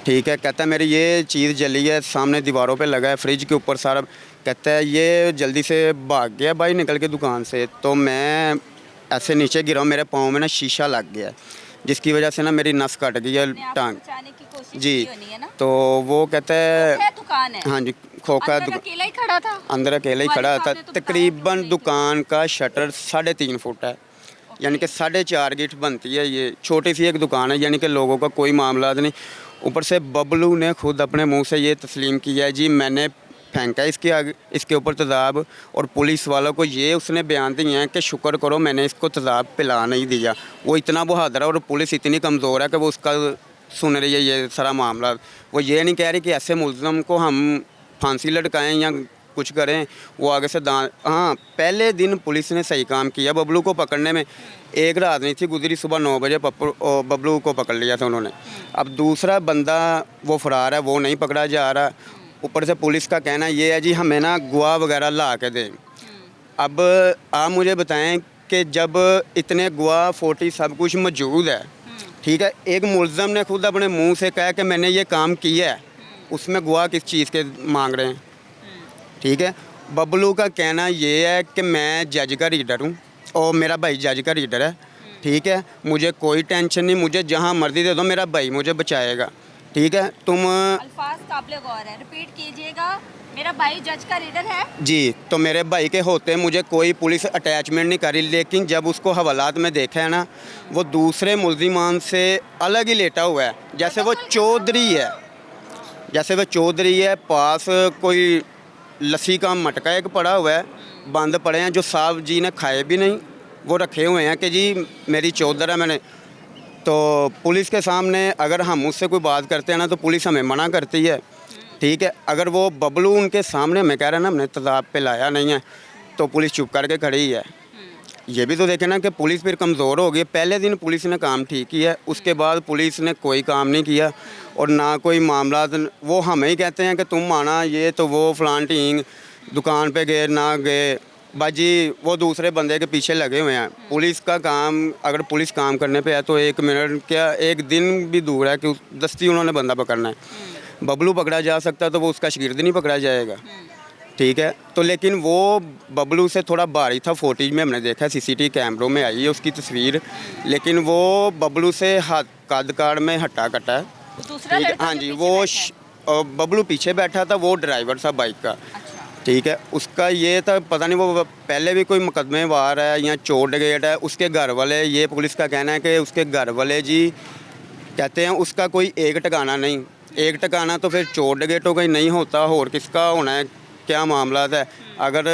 ठीक है, कहता है मेरी ये चीज़ जली है, सामने दीवारों पे लगा है, फ्रिज के ऊपर सारा। कहता है ये जल्दी से भाग गया भाई निकल के दुकान से, तो मैं ऐसे नीचे गिरा, मेरे पाँव में ना शीशा लग गया, जिसकी वजह से ना मेरी नस कट गई है, टांग। बचाने की कोशिश जी, की होनी है ना? तो वो कहता है दुकान है। हाँ जी, खोखा अंदर अकेला ही खड़ा था? अंदर अकेला ही हमारे खड़ा था। सामने तो तकरीबन दुकान का शटर 3.5 फुट है, यानी कि 4.5 गिट बनती है। ये छोटी सी एक दुकान है, यानी कि लोगों का कोई मामला नहीं। ऊपर से बबलू ने खुद अपने मुंह से ये तस्लीम किया है, जी मैंने फेंका इसके आगे, इसके ऊपर तेज़ाब, और पुलिस वालों को ये उसने बयान दिए हैं कि शुक्र करो मैंने इसको तेज़ाब पिला नहीं दिया। वो इतना बहादुर है और पुलिस इतनी कमज़ोर है कि वो उसका सुन रही है ये सारा मामला। वो ये नहीं कह रही कि ऐसे मुल्ज़म को हम फांसी लटकाएं या कुछ करें, वो आगे से हाँ, पहले दिन पुलिस ने सही काम किया बबलू को पकड़ने में। एक रात नहीं थी गुजरी, सुबह 9 बजे बबलू को पकड़ लिया था उन्होंने। अब दूसरा बंदा वो फरार है, वो नहीं पकड़ा जा रहा। ऊपर से पुलिस का कहना ये है जी हमें ना गवाह वगैरह ला के दें। अब आप मुझे बताएं कि जब इतने गवाह 40 सब कुछ मौजूद है, ठीक है, एक मुल्ज़म ने खुद अपने मुंह से कहा कि मैंने ये काम किया है, उसमें गवाह किस चीज़ के मांग रहे हैं? ठीक है, बबलू का कहना ये है कि मैं जज का रीडर हूँ और मेरा भाई जज का रीडर है। ठीक है, मुझे कोई टेंशन नहीं, मुझे जहाँ मर्जी दे दो, मेरा भाई मुझे बचाएगा। ठीक है, तुम अल्फाज काबिल गौर है, रिपीट कीजिएगा। मेरा भाई जज का रीडर है जी, तो मेरे भाई के होते मुझे कोई पुलिस अटैचमेंट नहीं करी, लेकिन जब उसको हवालात में देखा है ना, वो दूसरे मुल्जिमान से अलग ही लेटा हुआ है, जैसे वो चौधरी है, पास कोई लस्सी का मटका एक पड़ा हुआ है, बंद पड़े हैं जो साहब जी ने खाए भी नहीं, वो रखे हुए हैं कि जी मेरी चौधर है। मैंने तो पुलिस के सामने अगर हम उससे कोई बात करते हैं ना, तो पुलिस हमें मना करती है। ठीक है, अगर वो बबलू उनके सामने हमें कह रहा है ना हमने तेज़ाब पे लाया नहीं है, तो पुलिस चुप करके खड़ी है। ये भी तो देखे ना कि पुलिस फिर कमज़ोर हो गई। पहले दिन पुलिस ने काम ठीक किया, उसके बाद पुलिस ने कोई काम नहीं किया और ना कोई मामला। वो हमें ही कहते हैं कि तुम आना ये तो वो फलान टींग दुकान पे गए ना गए, बाजी वो दूसरे बंदे के पीछे लगे हुए हैं। पुलिस का काम, अगर पुलिस काम करने पे है तो 1 मिनट क्या 1 दिन भी दूर है कि दस्ती उन्होंने बंदा पकड़ना है। बबलू पकड़ा जा सकता तो वो उसका शागिर्द नहीं पकड़ा जाएगा। ठीक है, तो लेकिन वो बबलू से थोड़ा भारी था, फुटेज में हमने देखा, सीसीटीवी कैमरों में आई है उसकी तस्वीर, लेकिन वो बबलू से हाथ कद काड़ में हट्टा कट्टा है। दूसरा ठीक है, लड़का हाँ जो जी, पीछे वो बैठा है। बबलू पीछे बैठा था, वो ड्राइवर था बाइक का। ठीक है, उसका ये था पता नहीं वो पहले भी कोई मुकदमे वार है या चोर डकैत है। उसके घर वाले, ये पुलिस का कहना है कि उसके घर वाले जी कहते हैं उसका कोई एक ठिकाना नहीं, एक ठिकाना तो फिर चोर डकैतों का ही नहीं होता, और किसका होना है, क्या मामला है। अगर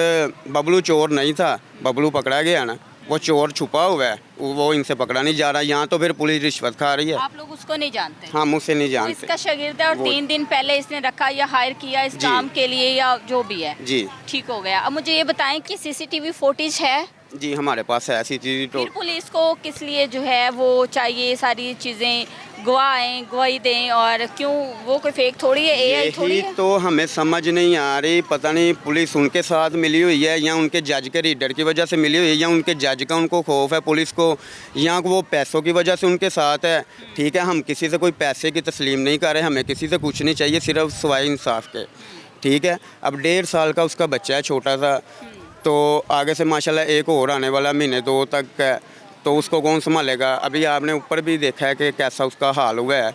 बबलू चोर नहीं था, बबलू पकड़ा गया ना, वो चोर छुपा हुआ है, वो इनसे पकड़ा नहीं जा रहा। यहाँ तो फिर पुलिस रिश्वत खा रही है। आप लोग उसको नहीं जानते? हाँ, मुझसे नहीं वो जानते। इसका शागिर्द है और 3 दिन पहले इसने रखा या हायर किया इस जी। काम के लिए या जो भी है। जी ठीक हो गया। अब मुझे ये बताएं कि सीसीटीवी फुटेज है? जी, हमारे पास है ऐसी चीज़। तो फिर पुलिस को किस लिए जो है वो चाहिए सारी चीज़ें, गवाह आएँ, गवाही दें, और क्यों? वो कोई फेक थोड़ी है, एआई थोड़ी यही है। तो हमें समझ नहीं आ रही। पता नहीं पुलिस उनके साथ मिली हुई है या उनके जज के रीडर की वजह से मिली हुई है, या उनके जज का उनको खौफ है पुलिस को, या वो पैसों की वजह से उनके साथ है। ठीक है, हम किसी से कोई पैसे की तस्लीम नहीं कर रहे, हमें किसी से कुछ नहीं चाहिए, सिर्फ सिवाय इंसाफ के। ठीक है, अब 1.5 साल का उसका बच्चा है, छोटा सा, तो आगे से माशाल्लाह एक और आने वाला महीने 2 तक है, तो उसको कौन संभालेगा? अभी आपने ऊपर भी देखा है कि कैसा उसका हाल हुआ है।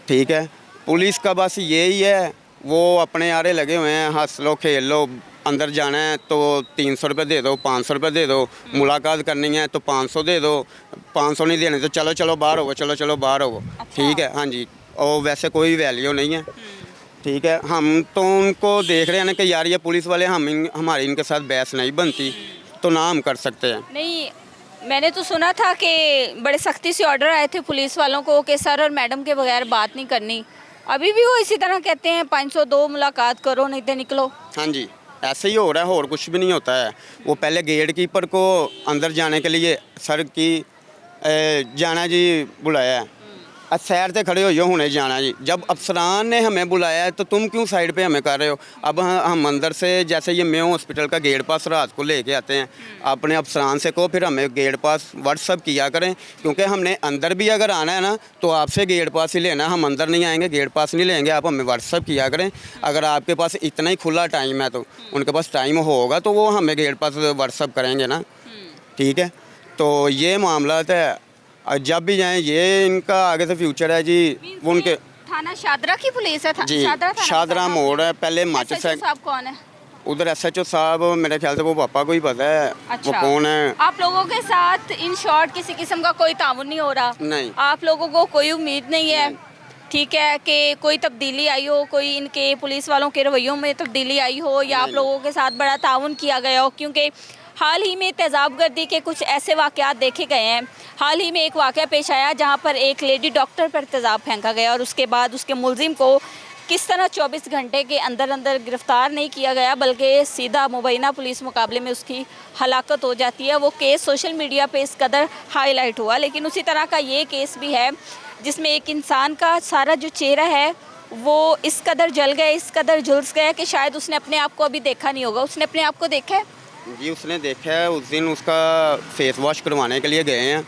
ठीक है, पुलिस का बस यही है, वो अपने आरे लगे हुए हैं, हंस लो खेल लो, अंदर जाना है तो 300 रुपये दे दो, 500 रुपये दे दो, मुलाकात करनी है तो 500 दे दो, 500 नहीं देने तो चलो चलो बाहर हो, चलो चलो बाहर हो। ठीक है, हाँ जी, और वैसे कोई वैल्यू नहीं है। ठीक है, हम तो उनको देख रहे हैं ना कि यार ये पुलिस वाले हमारी इनके साथ बहस नहीं बनती, तो ना हम कर सकते हैं। नहीं, मैंने तो सुना था कि बड़े सख्ती से ऑर्डर आए थे पुलिस वालों को कि सर और मैडम के बगैर बात नहीं करनी। अभी भी वो इसी तरह कहते हैं 502 मुलाकात करो नहीं तो निकलो। हाँ जी, ऐसे ही हो रहा है, और कुछ भी नहीं होता है। वो पहले गेट कीपर को अंदर जाने के लिए सर की जाना जी बुलाया है, सैर से खड़े हो हुने जाना जी। जब अफसरान ने हमें बुलाया है तो तुम क्यों साइड पे हमें कर रहे हो? अब हम अंदर से जैसे ये मेयो हॉस्पिटल का गेट पास रात को लेके आते हैं, अपने अफसरान से कहो फिर हमें गेट पास व्हाट्सअप किया करें, क्योंकि हमने अंदर भी अगर आना है ना तो आपसे गेट पास ही लेना, हम अंदर नहीं आएंगे, गेट पास नहीं लेंगे। आप हमें व्हाट्सअप किया करें, अगर आपके पास इतना ही खुला टाइम है तो उनके पास टाइम होगा तो वो हमें गेट पास व्हाट्सअप करेंगे ना, ठीक है। तो ये मामला है, जब भी जाएं ये इनका आगे से फ्यूचर है जी। वो उनके थाना शादरा की पुलिस है जी, शादरा मोड़ है, पहले माचिस SHO है साहब कौन है? उधर। SHO साहब मेरे ख्याल से वो पापा को ही पता है। अच्छा। वो कौन है? आप लोगों के साथ इन शॉर्ट किसी किस्म का कोई ताउन नहीं हो रहा? नहीं। आप लोगों को कोई उम्मीद नहीं है, ठीक है, कि कोई तब्दीली आई हो, कोई इनके पुलिस वालों के रवैयों में तब्दीली आई हो, या आप लोगों के साथ बड़ा ताउन किया गया हो? क्योंकि हाल ही में तेज़ाबगर्दी के कुछ ऐसे वाक़यात देखे गए हैं। हाल ही में एक वाक़या पेश आया जहां पर एक लेडी डॉक्टर पर तेज़ाब फेंका गया और उसके बाद उसके मुलजिम को किस तरह 24 घंटे के अंदर अंदर गिरफ़्तार नहीं किया गया, बल्कि सीधा मुबैना पुलिस मुकाबले में उसकी हलाकत हो जाती है। वो केस सोशल मीडिया पे इस कदर हाईलाइट हुआ। लेकिन उसी तरह का ये केस भी है जिसमें एक इंसान का सारा जो चेहरा है वो इस कदर जल गया, इस कदर झुलस गया कि शायद उसने अपने आप को अभी देखा नहीं होगा। उसने अपने आप को देखा है जी, उसने देखा है। उस दिन उसका फेस वॉश करवाने के लिए गए हैं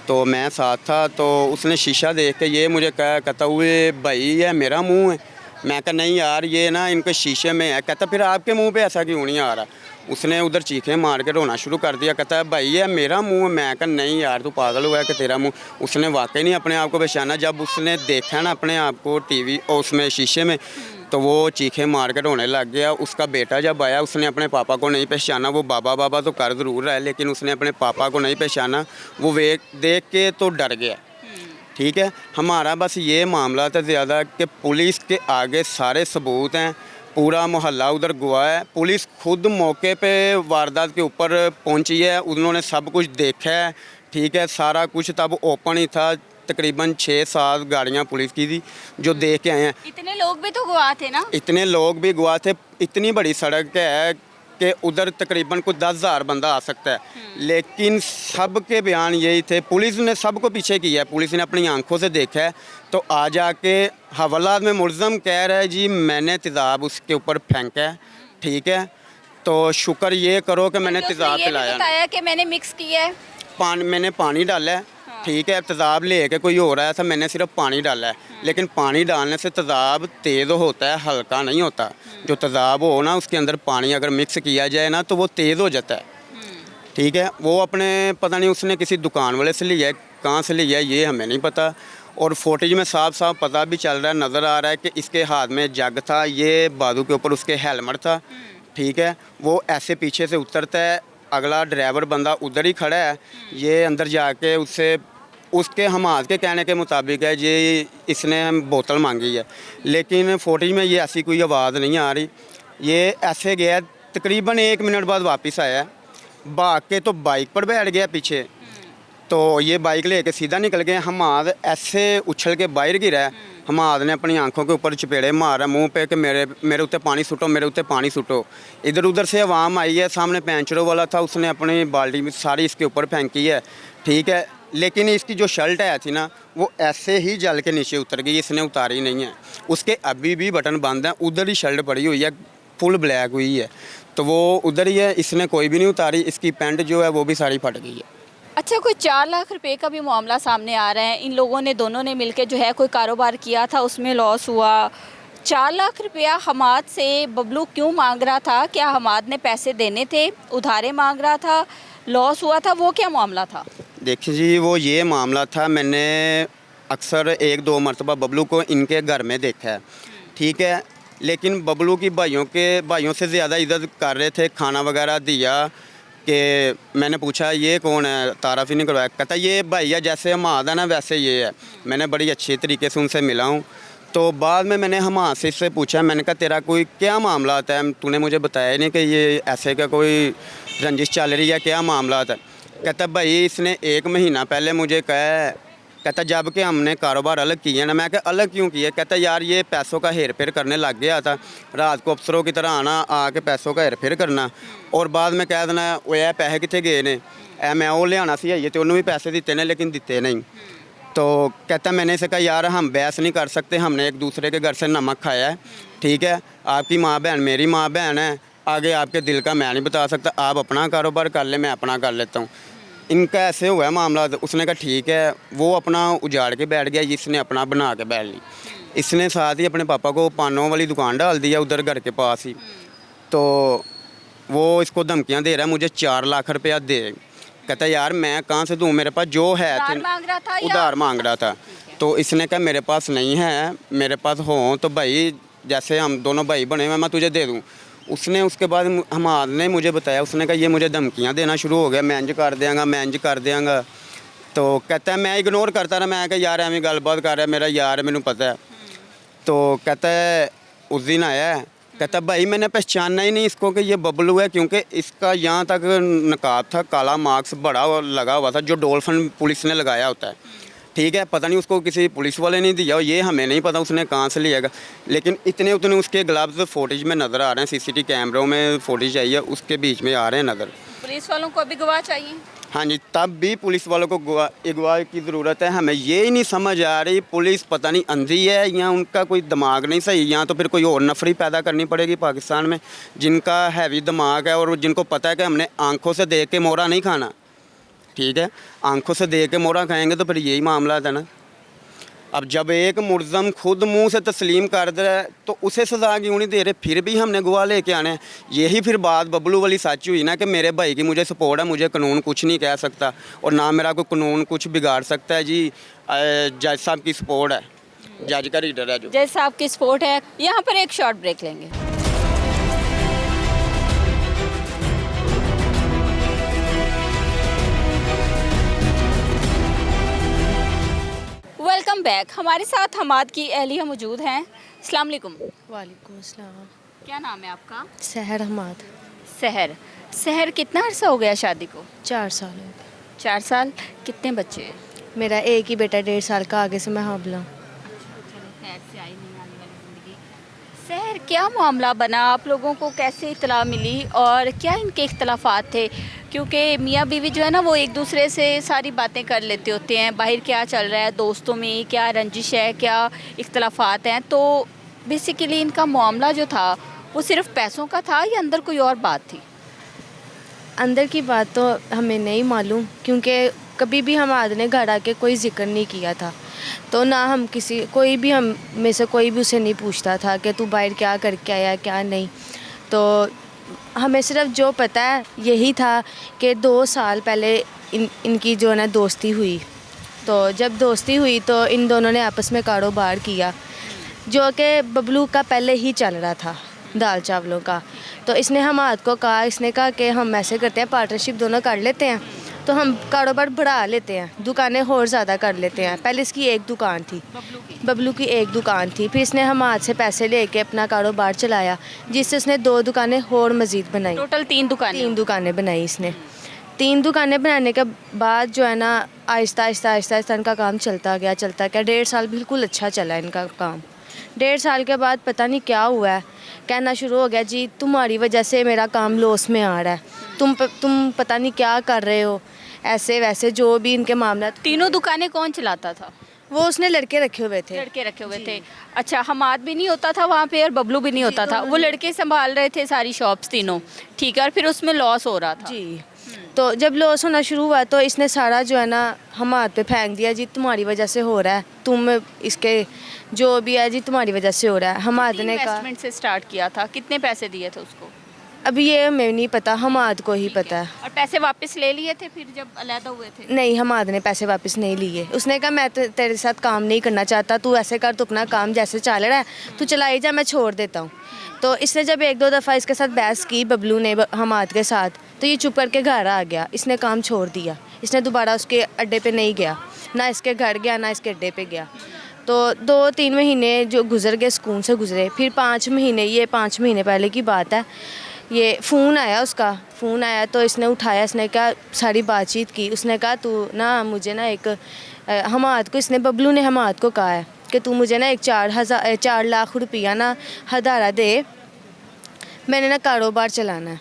तो मैं साथ था, तो उसने शीशा देख के ये मुझे कहता हुए भाई ये मेरा मुंह है। मैं कहा नहीं यार ये ना इनके शीशे में है। कहता फिर आपके मुंह पे ऐसा क्यों नहीं आ रहा? उसने उधर चीखें मार के रोना शुरू कर दिया। कहता है भाई ये मेरा मुंह है। मैं कहा नहीं यार तू पागल हुआ है कि तेरा मुंह। उसने वाकई नहीं अपने आप को पहचाना। जब उसने देखा ना अपने आप को टीवी और उसमें शीशे में, तो वो चीखें मार के रोने लग गया। उसका बेटा जब आया उसने अपने पापा को नहीं पहचाना। वो बाबा बाबा तो कर ज़रूर रहा है लेकिन उसने अपने पापा को नहीं पहचाना। वो देख के तो डर गया, ठीक है। हमारा बस ये मामला था ज़्यादा कि पुलिस के आगे सारे सबूत हैं, पूरा मोहल्ला उधर गवाह है। पुलिस खुद मौके पे वारदात के ऊपर पहुंची है, उन्होंने सब कुछ देखा है, ठीक है। सारा कुछ तब ओपन ही था। तकरीबन 6-7 गाड़ियां पुलिस की थी जो देख के आए हैं। इतने लोग भी तो गवाह थे ना? इतने लोग भी गवाह थे। इतनी बड़ी सड़क है कि उधर तकरीबन कुछ 10,000 बंदा आ सकता है, लेकिन सब के बयान यही थे। पुलिस ने सबको पीछे किया है, पुलिस ने अपनी आंखों से देखा है। तो आ जाके हवालात में मुलज़म कह रहा है जी मैंने तेज़ाब उसके ऊपर फेंका है, ठीक है। तो शुक्र ये करो कि मैंने तेज़ाब पिलाया, बताया कि मैंने मिक्स किया है, मैंने पानी डाला है, ठीक है। तेज़ाब लेके कोई हो रहा था, मैंने सिर्फ पानी डाला है। लेकिन पानी डालने से तेज़ाब तेज़ होता है, हल्का नहीं होता। जो तेज़ाब हो ना उसके अंदर पानी अगर मिक्स किया जाए ना तो वो तेज़ हो जाता है, ठीक है। वो अपने पता नहीं उसने किसी दुकान वाले से लिया है, कहाँ से लिया है ये हमें नहीं पता। और फुटेज में साफ साफ पता भी चल रहा है, नज़र आ रहा है कि इसके हाथ में जग था, ये बाजू के ऊपर उसके हेलमेट था, ठीक है। वो ऐसे पीछे से उतरता है, अगला ड्राइवर बंदा उधर ही खड़ा है, ये अंदर जाके उससे उसके हमाद के कहने के मुताबिक है ये इसने बोतल मांगी है, लेकिन फुटेज में ये ऐसी कोई आवाज़ नहीं आ रही। ये ऐसे गया, तकरीबन 1 मिनट बाद वापस आया, भाग के तो बाइक पर बैठ गया पीछे। तो ये बाइक लेके सीधा निकल गए। हमाद ऐसे उछल के बाहर गिरा है। हमाद ने अपनी आंखों के ऊपर चपेड़े मारा मुंह पे कि मेरे उत्ते पानी सुटो, मेरे उत्ते पानी सुटो। इधर उधर से आवाम आई है, सामने पैंचरों वाला था, उसने अपनी बाल्टी में सारी इसके ऊपर फेंकी है, ठीक है। लेकिन इसकी जो शर्ट है थी ना वो ऐसे ही जल के नीचे उतर गई, इसने उतारी नहीं है। उसके अभी भी बटन बंद हैं, उधर ही शर्ट पड़ी हुई है, फुल ब्लैक हुई है, तो वो उधर ही है, इसने कोई भी नहीं उतारी। इसकी पैंट जो है वो भी सारी फट गई है। अच्छा, कोई 4 लाख रुपए का भी मामला सामने आ रहा है। इन लोगों ने दोनों ने मिलकर जो है कोई कारोबार किया था, उसमें लॉस हुआ। 4 लाख रुपया हमाद से बबलू क्यों मांग रहा था? क्या हमाद ने पैसे देने थे, उधारे मांग रहा था, लॉस हुआ था, वो क्या मामला था? देखिए जी, वो ये मामला था, मैंने अक्सर 1-2 मरतबा बबलू को इनके घर में देखा है, ठीक है। लेकिन बबलू की भाइयों से ज़्यादा इज्जत कर रहे थे, खाना वगैरह दिया। कि मैंने पूछा ये कौन है, तारफ़ ही नहीं करवाया। कहता ये भैया जैसे हमाद है ना वैसे ये है। मैंने बड़ी अच्छी तरीके से उनसे मिला हूँ। तो बाद में मैंने हमाद से इससे पूछा, मैंने कहा तेरा कोई क्या मामला आता है, तूने मुझे बताया नहीं कि ये ऐसे का कोई रंजिश चल रही है, क्या मामला आता है। कहता भाई इसने 1 महीना पहले मुझे कहा, कहता जब कि हमने कारोबार अलग किया ना। मैं कहा अलग क्यों किया? कहता यार ये पैसों का हेर फेर करने लग गया था, रात को अफसरों की तरह आना, आके पैसों का हेर फेर करना, और बाद में कह देना वो पैसे कितने गए ने, मैं वो लियाना सी है तो उन्होंने भी पैसे दिते ने लेकिन दिते नहीं, तो कहता है, मैंने इसे कहा यार हम बहस नहीं कर सकते, हमने एक दूसरे के घर से नमक खाया है, ठीक है, आपकी माँ बहन मेरी माँ बहन है, आगे आपके दिल का मैं नहीं बता सकता, आप अपना कारोबार कर ले, मैं अपना कर लेता हूँ। इनका ऐसे हुआ है मामला। उसने कहा ठीक है, वो अपना उजाड़ के बैठ गया, इसने अपना बना के बैठ ली। इसने साथ ही अपने पापा को पानों वाली दुकान डाल दिया उधर घर के पास ही। तो वो इसको धमकियाँ दे रहा है, मुझे 4 लाख रुपया दे। कहता है यार मैं कहाँ से दूँ, मेरे पास जो है उधार मांग रहा था या उधार मांग रहा था। तो इसने कहा मेरे पास नहीं है, मेरे पास हो तो भाई जैसे हम दोनों भाई बने हुए मैं तुझे दे दूँ। उसने उसके बाद हमाद ने मुझे बताया, उसने कहा ये मुझे धमकियाँ देना शुरू हो गया, मैं इंज कर देंगा, मैं इंज कर देंगा। तो कहता है मैं इग्नोर करता रहा, मैं कहा यार एवं गलबात कर रहा है, मेरा यार है, मैनू पता है। तो कहता है उस दिन आया है, कहता भाई मैंने पहचाना ही नहीं इसको कि ये बबलू है, क्योंकि इसका यहाँ तक नकाब था, काला मार्क्स बड़ा लगा हुआ था जो डॉल्फिन पुलिस ने लगाया होता है, ठीक है। पता नहीं उसको किसी पुलिस वाले ने दिया, ये हमें नहीं पता उसने कहाँ से लिया, लेकिन इतने उतने उसके ग्लव्स फुटेज में नज़र आ रहे हैं, सीसीटीवी कैमरों में फुटेज आई है, उसके बीच में आ रहे हैं नज़र। पुलिस वालों को भी गवाह चाहिए। हाँ जी, तब भी पुलिस वालों को गवाह की ज़रूरत है। हमें ये ही नहीं समझ आ रही पुलिस पता नहीं अंधी है या उनका कोई दिमाग नहीं सही, या तो फिर कोई और नफरी पैदा करनी पड़ेगी पाकिस्तान में, जिनका हैवी दिमाग है और जिनको पता है कि हमने आंखों से देख के मोहरा नहीं खाना, ठीक है, आंखों से देख के मोहरा खाएंगे तो फिर यही मामला है ना। अब जब एक मुलज़म खुद मुंह से तस्लीम कर दे रहा है तो उसे सज़ा क्यों नहीं दे रहे, फिर भी हमने गवाह लेके आने हैं। यही फिर बात बबलू वाली सच हुई ना कि मेरे भाई की मुझे सपोर्ट है, मुझे कानून कुछ नहीं कह सकता और ना मेरा कोई कानून कुछ बिगाड़ सकता है। जी जज साहब की सपोर्ट है, जज का रीडर है जो। जज साहब की सपोर्ट है। यहाँ पर एक शॉर्ट ब्रेक लेंगे। Welcome back. हमारे साथ हमाद की अहलिया मौजूद हैं। अस्सलाम वालेकुम। वालेकुम अस्सलाम। क्या नाम है आपका? सहर हमाद। सहर। सहर कितना अर्सा हो गया शादी को? 4 साल हो गए। 4 साल। कितने बच्चे हैं? मेरा एक ही बेटा 1.5 साल का, आगे से मैं हाबला हूँ। सहर, क्या मामला बना, आप लोगों को कैसे इतला मिली और क्या इनके इख्तलाफात थे? क्योंकि मियाँ बीवी जो है ना वो एक दूसरे से सारी बातें कर लेते होते हैं, बाहर क्या चल रहा है, दोस्तों में क्या रंजिश है, क्या इख्तलाफात हैं। तो बेसिकली इनका मामला जो था वो सिर्फ पैसों का था या अंदर कोई और बात थी? अंदर की बात तो हमें नहीं मालूम, क्योंकि कभी भी हम आदमी ने घर आके कोई जिक्र नहीं किया था। तो ना हम कोई भी हम में से कोई भी उसे नहीं पूछता था कि तू बाहर क्या करके आया क्या नहीं। तो हमें सिर्फ जो पता है यही था कि 2 साल पहले इनकी जो है ना दोस्ती हुई। तो जब दोस्ती हुई तो इन दोनों ने आपस में कारोबार किया जो कि बबलू का पहले ही चल रहा था, दाल चावलों का। तो इसने हमाद को कहा, इसने कहा कि हम ऐसे करते हैं, पार्टनरशिप दोनों कर लेते हैं, तो हम कारोबार बढ़ा लेते हैं, दुकानें और ज़्यादा कर लेते हैं। पहले इसकी एक दुकान थी, बबलू की एक दुकान थी, फिर इसने हमाद से पैसे लेके अपना कारोबार चलाया, जिससे उसने 2 दुकानें और मज़ीद बनाई। टोटल 3 दुकानें? 3 दुकानें बनाई इसने। 3 दुकानें बनाने के बाद जो है ना आहिस्ता आहिस्ता इनका काम चलता गया। 1.5 साल बिल्कुल अच्छा चला इनका काम। 1.5 साल के बाद पता नहीं क्या हुआ है, कहना शुरू हो गया जी तुम्हारी वजह से मेरा काम लॉस में आ रहा है, तुम पता नहीं क्या कर रहे हो, ऐसे वैसे जो भी इनके मामला। तीनों दुकानें कौन चलाता था? वो उसने लड़के रखे हुए थे। लड़के रखे हुए थे। अच्छा, हमाद भी नहीं होता था वहाँ पे और बबलू भी नहीं होता था, वो लड़के संभाल रहे थे सारी शॉप्स तीनों, ठीक है। और फिर उसमें लॉस हो रहा था जी। तो जब लॉस होना शुरू हुआ तो इसने सारा जो है ना हमाद पे फेंक दिया, जी तुम्हारी वजह से हो रहा है, तुम इसके जो भी है जी तुम्हारी वजह से हो रहा है। हमाद ने कहा इन्वेस्टमेंट से स्टार्ट किया था, कितने पैसे दिए थे उसको? अभी ये हमें नहीं पता, हमाद को ही पता है। और पैसे वापस ले लिए थे फिर जब अलहदा हुए थे? नहीं, हमाद ने पैसे वापस नहीं लिए। उसने कहा मैं तेरे साथ काम नहीं करना चाहता, तू ऐसे कर, तू अपना काम जैसे चल रहा है तू चलाई जा, मैं छोड़ देता हूँ। तो इसने जब 1-2 दफ़ा इसके साथ बहस की बबलू ने हमाद के साथ, तो ये चुप करके घर आ गया, इसने काम छोड़ दिया। इसने दोबारा उसके अड्डे पे नहीं गया, ना इसके घर गया ना इसके अड्डे पे गया। तो 2-3 महीने जो गुजर गए सुकून से गुजरे। फिर 5 महीने, ये 5 महीने पहले की बात है, ये फ़ोन आया तो इसने उठाया, इसने कहा सारी बातचीत की। उसने कहा तू ना मुझे ना एक हमाद को, इसने बबलू ने हमाद को कहा है कि तू मुझे ना एक 4 लाख रुपया ना हदारा दे, मैंने ना कारोबार चलाना है।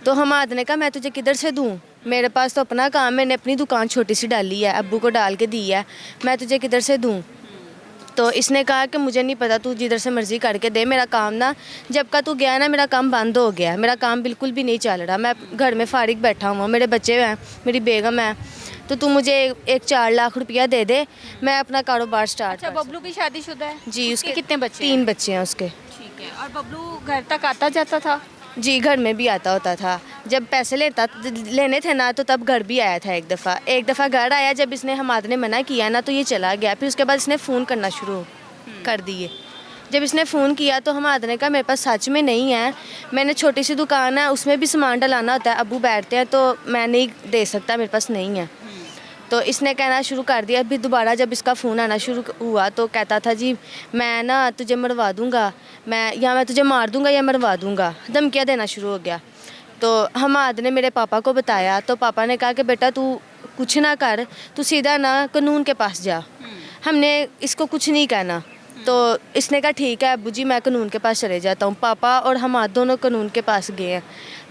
तो हमाद ने कहा मैं तुझे किधर से दूँ, मेरे पास तो अपना काम, मैंने अपनी दुकान छोटी सी डाली है, अब्बू को डाल के दी है, मैं तुझे किधर से दूँ। तो इसने कहा कि मुझे नहीं पता, तू जिधर से मर्ज़ी करके दे, मेरा काम ना जब का तू गया ना मेरा काम बंद हो गया, मेरा काम बिल्कुल भी नहीं चल रहा, मैं घर में फारिग बैठा हुआ, मेरे बच्चे हैं, मेरी बेगम है, तो तू मुझे एक 4 लाख रुपया दे दे, मैं अपना कारोबार स्टार्ट अच्छा, बबलू भी शादीशुदा है? जी, उसके कितने बच्चे 3 बच्चे हैं उसके। ठीक है। और बबलू घर तक आता जाता था? जी, घर में भी आता होता था, जब पैसे लेने थे ना तो तब घर भी आया था एक दफ़ा घर आया, जब इसने हमारे ने मना किया ना तो ये चला गया, फिर उसके बाद इसने फ़ोन करना शुरू कर दिए। जब इसने फ़ोन किया तो हमारे ने कहा मेरे पास सच में नहीं है, मैंने छोटी सी दुकान है, उसमें भी सामान डलाना होता है, अब्बू बैठते हैं तो मैं नहीं दे सकता, मेरे पास नहीं है। तो इसने कहना शुरू कर दिया। फिर दोबारा जब इसका फ़ोन आना शुरू हुआ तो कहता था जी मैं ना तुझे मरवा दूँगा, मैं तुझे मार दूँगा या मरवा दूँगा, धमकियाँ देना शुरू हो गया। तो हमाद ने मेरे पापा को बताया, तो पापा ने कहा कि बेटा तू कुछ ना कर, तू सीधा ना कानून के पास जा, हमने इसको कुछ नहीं कहना। तो इसने कहा ठीक है अब्बू जी, मैं कानून के पास चले जाता हूँ। पापा और हमाद दोनों कानून के पास गए हैं,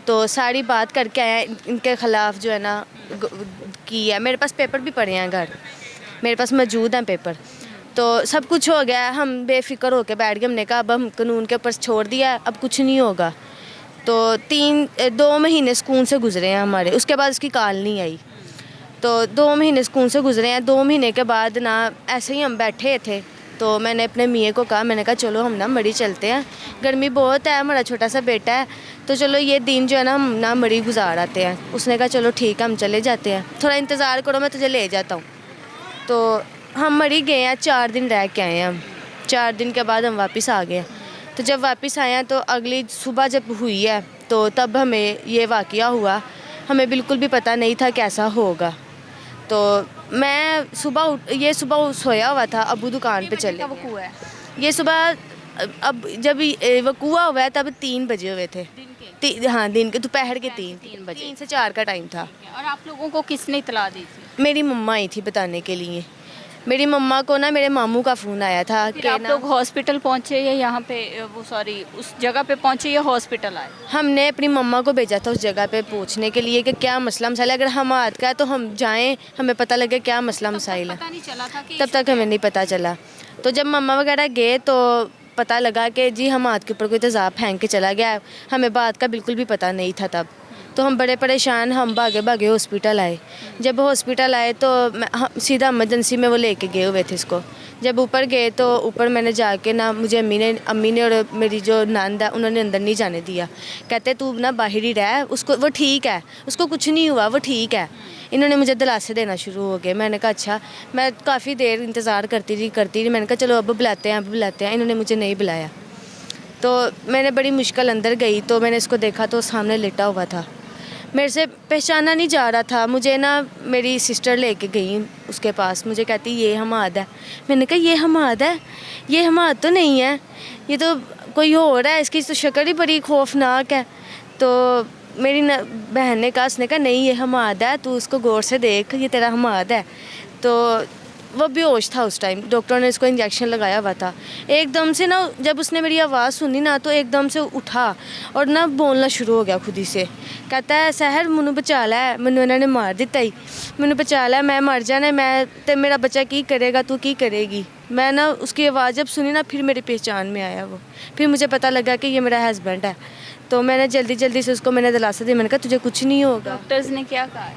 तो सारी बात करके आए हैं, इनके ख़िलाफ़ जो है ना की है। मेरे पास पेपर भी पड़े हैं घर, मेरे पास मौजूद हैं पेपर, तो सब कुछ हो गया है, हम बेफिक्र होकर बैठ गए। हमने कहा अब हम कानून के ऊपर छोड़ दिया, अब कुछ नहीं होगा। तो 2 महीने सुकून से गुजरे हैं हमारे, उसके बाद उसकी कॉल नहीं आई। तो 2 महीने सुकून से गुजरे हैं। 2 महीने के बाद ना ऐसे ही हम बैठे थे, तो मैंने अपने मियाँ को कहा, मैंने कहा चलो हम ना मड़ी चलते हैं, गर्मी बहुत है, हमारा छोटा सा बेटा है, तो चलो ये दिन जो है ना हम ना मड़ी गुजार आते हैं। उसने कहा चलो ठीक है हम चले जाते हैं, थोड़ा इंतज़ार करो मैं तुझे ले जाता हूँ। तो हम मड़ी गए हैं, 4 दिन रह के आए हैं हम। 4 दिन के बाद हम वापस आ गए। तो जब वापस आए हैं तो अगली सुबह जब हुई है तो तब हमें ये वाक़या हुआ, हमें बिल्कुल भी पता नहीं था कैसा होगा। तो मैं सुबह सोया हुआ था, अब्बू दुकान पे चले गए। ये सुबह अब जब वकूआ हुआ है तब 3 बजे हुए थे, हाँ दिन के, दोपहर के 3 बजे, 3 से 4 का टाइम था। और आप लोगों को किसने इतला दी थी? मेरी मम्मा आई थी बताने के लिए। मेरी मम्मा को ना मेरे मामू का फ़ोन आया था फिर कि आप ना लोग हॉस्पिटल पहुंचे या यहाँ पे उस जगह पे पहुंचे या हॉस्पिटल आए? हमने अपनी मम्मा को भेजा था उस जगह पे पूछने के लिए कि क्या मसला मसाइल है, अगर हम हाथ का है तो हम जाएं, हमें पता लगे क्या मसला मसाइल है। पता नहीं चला था कि तब तक हमें नहीं पता चला। तो जब मम्मा वगैरह गए तो पता लगा कि जी हम हाथ के ऊपर कोई तेज़ाब फेंक के चला गया, हमें बात का बिल्कुल भी पता नहीं था तब। तो हम बड़े परेशान, हम भागे हॉस्पिटल आए। जब हॉस्पिटल आए तो सीधा इमरजेंसी में वो लेके गए हुए थे इसको। जब ऊपर गए तो ऊपर मैंने जाके ना, मुझे अम्मी ने और मेरी जो नंद है उन्होंने अंदर नहीं जाने दिया। कहते तू ना बाहर ही रह, उसको वो ठीक है, उसको कुछ नहीं हुआ, वो ठीक है। इन्होंने मुझे दिलासे देना शुरू हो गए। मैंने कहा अच्छा, मैं काफ़ी देर इंतज़ार करती रही। मैंने कहा चलो अब बुलाते हैं। इन्होंने मुझे नहीं बुलाया। तो मैंने बड़ी मुश्किल अंदर गई, तो मैंने इसको देखा तो सामने लेटा हुआ था, मेरे से पहचाना नहीं जा रहा था। मुझे ना मेरी सिस्टर लेके गई उसके पास, मुझे कहती ये हमाद है। मैंने कहा ये हमाद है? ये हमाद तो नहीं है, ये तो कोई और है, इसकी तो शक्ल ही बड़ी खौफनाक है। तो मेरी बहन ने कहा, उसने कहा नहीं ये हमाद है, तू उसको गौर से देख, ये तेरा हमाद है। तो वो बेहोश था उस टाइम, डॉक्टर ने इसको इंजेक्शन लगाया हुआ था। एकदम से ना जब उसने मेरी आवाज़ सुनी ना तो एकदम से उठा और ना बोलना शुरू हो गया खुद ही से। कहता है सहर मैनू बचा लै, मैनू इन्होंने मार दिता ही, मैनू बचा लै, मैं मर जाना, मैं तो मेरा बच्चा की करेगा, तू की करेगी। मैं ना उसकी आवाज़ जब सुनी ना फिर मेरी पहचान में आया वो, फिर मुझे पता लगा कि ये मेरा हस्बैंड है। तो मैंने जल्दी से उसको मैंने दिलासा दी, मैंने कहा तुझे कुछ नहीं होगा। डॉक्टर्स ने क्या कहा?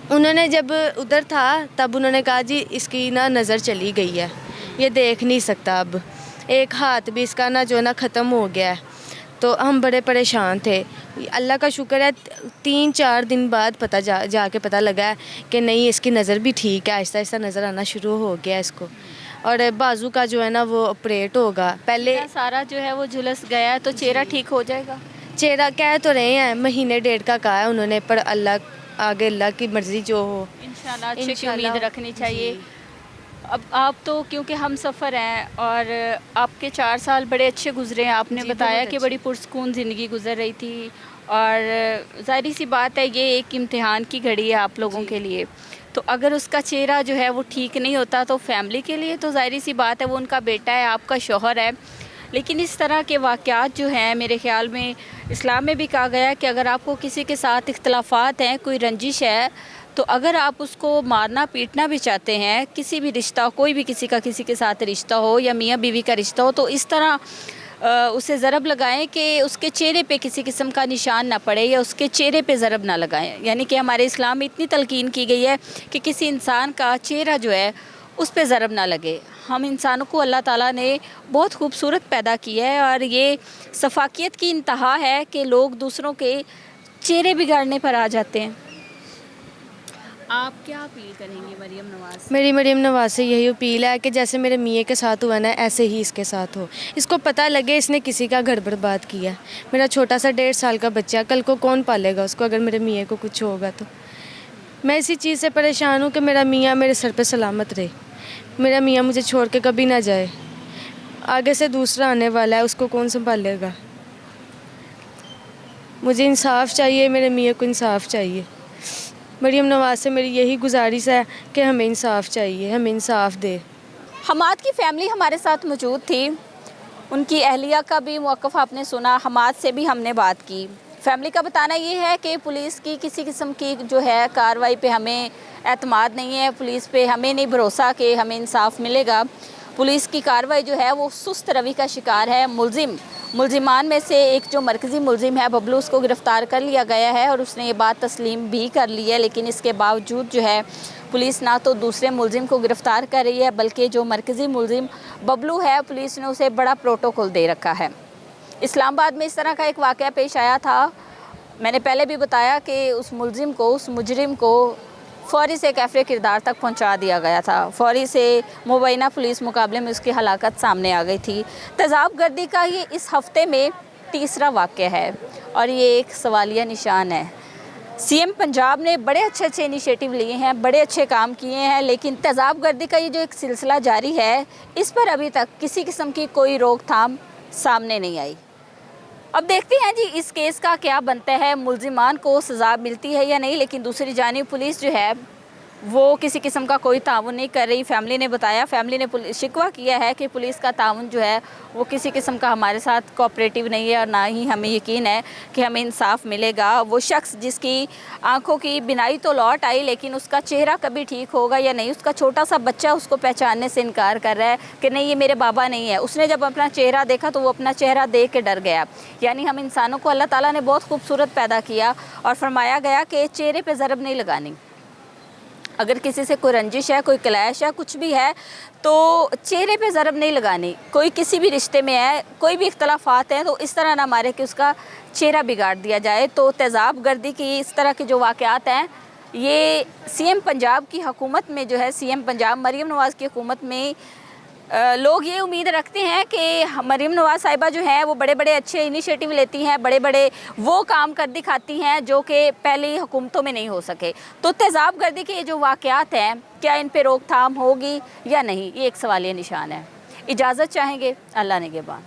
उन्होंने जब उधर था तब उन्होंने कहा जी इसकी ना नज़र चली गई है, ये देख नहीं सकता, अब एक हाथ भी इसका ना जो ना ख़त्म हो गया है। तो हम बड़े परेशान थे। अल्लाह का शुक्र है 3-4 दिन बाद जाके पता लगा कि नहीं इसकी नज़र भी ठीक है, आहिस्ता नज़र आना शुरू हो गया इसको। और बाजू का जो है ना वो ऑपरेट होगा। पहले सारा जो है वो झुलस गया है, तो चेहरा ठीक हो जाएगा? चेहरा कह तो रहे हैं, महीने 1.5 का कहा है उन्होंने, पर आगे अल्लाह की मर्ज़ी जो हो इंशाल्लाह अच्छे की उम्मीद रखनी चाहिए। अब आप तो क्योंकि हम सफ़र हैं और आपके 4 साल बड़े अच्छे गुजरे हैं, आपने बताया कि बड़ी पुरसकून ज़िंदगी गुजर रही थी, और ज़ाहिर सी बात है ये एक इम्तिहान की घड़ी है आप लोगों के लिए। तो अगर उसका चेहरा जो है वो ठीक नहीं होता तो फैमिली के लिए तो ज़ाहिर सी बात है, वो उनका बेटा है, आपका शौहर है, लेकिन इस तरह के वाक़यात जो हैं मेरे ख़्याल में इस्लाम में भी कहा गया है कि अगर आपको किसी के साथ इख्तलाफात हैं, कोई रंजिश है, तो अगर आप उसको मारना पीटना भी चाहते हैं, किसी भी रिश्ता, कोई भी किसी का किसी के साथ रिश्ता हो या मियाँ बीवी का रिश्ता हो, तो इस तरह उसे ज़रब लगाएं कि उसके चेहरे पे किसी किस्म का निशान ना पड़े या उसके चेहरे पे ज़रब ना लगाएं। यानी कि हमारे इस्लाम में इतनी तलकीन की गई है कि किसी इंसान का चेहरा जो है उस पे ज़रब ना लगे। हम इंसानों को अल्लाह ताला ने बहुत खूबसूरत पैदा किया है और ये सफाकियत की इंतहा है कि लोग दूसरों के चेहरे बिगाड़ने पर आ जाते हैं। आप क्या अपील करेंगे मरियम नवाज़ से? मेरी मरियम नवाज़ से यही अपील है कि जैसे मेरे मियाँ के साथ हुआ ना, ऐसे ही इसके साथ हो। इसको पता लगे इसने किसी का घर बर्बाद किया। मेरा छोटा सा 1.5 साल का बच्चा, कल को कौन पालेगा उसको अगर मेरे मियाँ को कुछ होगा तो। मैं इसी चीज़ से परेशान हूँ कि मेरा मियाँ मेरे सर पे सलामत रहे, मेरा मियाँ मुझे छोड़ के कभी ना जाए। आगे से दूसरा आने वाला है, उसको कौन संभालेगा। मुझे इंसाफ चाहिए, मेरे मियाँ को इंसाफ चाहिए। मरियम नवाज़ से मेरी यही गुजारिश है कि हमें इंसाफ चाहिए, हमें इंसाफ दे। हमाद की फैमिली हमारे साथ मौजूद थी, उनकी अहलिया का भी मौक़िफ़ आपने सुना, हमाद से भी हमने बात की। फैमिली का बताना ये है कि पुलिस की किसी किस्म की जो है कार्रवाई पे हमें एतमाद नहीं है, पुलिस पे हमें नहीं भरोसा कि हमें इंसाफ मिलेगा। पुलिस की कार्रवाई जो है वो सुस्त रवि का शिकार है। मुलजिमान में से एक जो मरकज़ी मुलजिम है बबलू, उसको गिरफ़्तार कर लिया गया है और उसने ये बात तस्लीम भी कर ली है। लेकिन इसके बावजूद जो है पुलिस ना तो दूसरे मुलजिम को गिरफ़्तार कर रही है, बल्कि जो मरकज़ी मुलजिम बबलू है, पुलिस ने उसे बड़ा प्रोटोकॉल दे रखा है। इस्लामाबाद में इस तरह का एक वाक़या पेश आया था। मैंने पहले भी बताया कि उस मुलजिम को, उस मुजरिम को फ़ौरी से कैफ़े किरदार तक पहुंचा दिया गया था। फ़ौरी से मुबैना पुलिस मुकाबले में उसकी हलाकत सामने आ गई थी। तेज़ाब गर्दी का ये इस हफ़्ते में तीसरा वाक़या है और ये एक सवालिया निशान है। सीएम पंजाब ने बड़े अच्छे इनिशिएटिव लिए हैं, बड़े अच्छे काम किए हैं, लेकिन तेज़ाब गर्दी का ये जो एक सिलसिला जारी है, इस पर अभी तक किसी किस्म की कोई रोकथाम सामने नहीं आई। अब देखते हैं जी इस केस का क्या बनता है, मुलजिमान को सज़ा मिलती है या नहीं। लेकिन दूसरी जानिब पुलिस जो है वो किसी किस्म का कोई ताउन नहीं कर रही। फैमिली ने बताया, फैमिली ने शिकवा किया है कि पुलिस का ताउन जो है वो किसी किस्म का हमारे साथ कोऑपरेटिव नहीं है और ना ही हमें यकीन है कि हमें इंसाफ मिलेगा। वो शख्स जिसकी आंखों की बिनाई तो लौट आई, लेकिन उसका चेहरा कभी ठीक होगा या नहीं। उसका छोटा सा बच्चा उसको पहचानने से इनकार कर रहा है कि नहीं, ये मेरे बाबा नहीं है। उसने जब अपना चेहरा देखा तो वो अपना चेहरा देख के डर गया। यानी हम इंसानों को अल्लाह ताला ने बहुत खूबसूरत पैदा किया और फरमाया गया कि चेहरे पे ज़रब नहीं लगानी। अगर किसी से कोई रंजिश है, कोई क्लैश है, कुछ भी है, तो चेहरे पे ज़रब नहीं लगानी। कोई किसी भी रिश्ते में है, कोई भी इख्तलाफात हैं, तो इस तरह ना मारे कि उसका चेहरा बिगाड़ दिया जाए। तो तेज़ाब गर्दी की इस तरह के जो वाक़यात हैं, ये सीएम पंजाब की हुकूमत में जो है, सीएम पंजाब मरियम नवाज़ की हुकूमत में लोग ये उम्मीद रखते हैं कि मरियम नवाज़ साहिबा जो है वो बड़े बड़े अच्छे इनिशिएटिव लेती हैं, बड़े बड़े वो काम कर दिखाती हैं जो कि पहली हुकूमतों में नहीं हो सके। तो तेज़ाब गर्दी के ये जो वाक़यात हैं, क्या इन पे रोकथाम होगी या नहीं, ये एक सवालिया निशान है। इजाज़त चाहेंगे, अल्लाह निगहबान।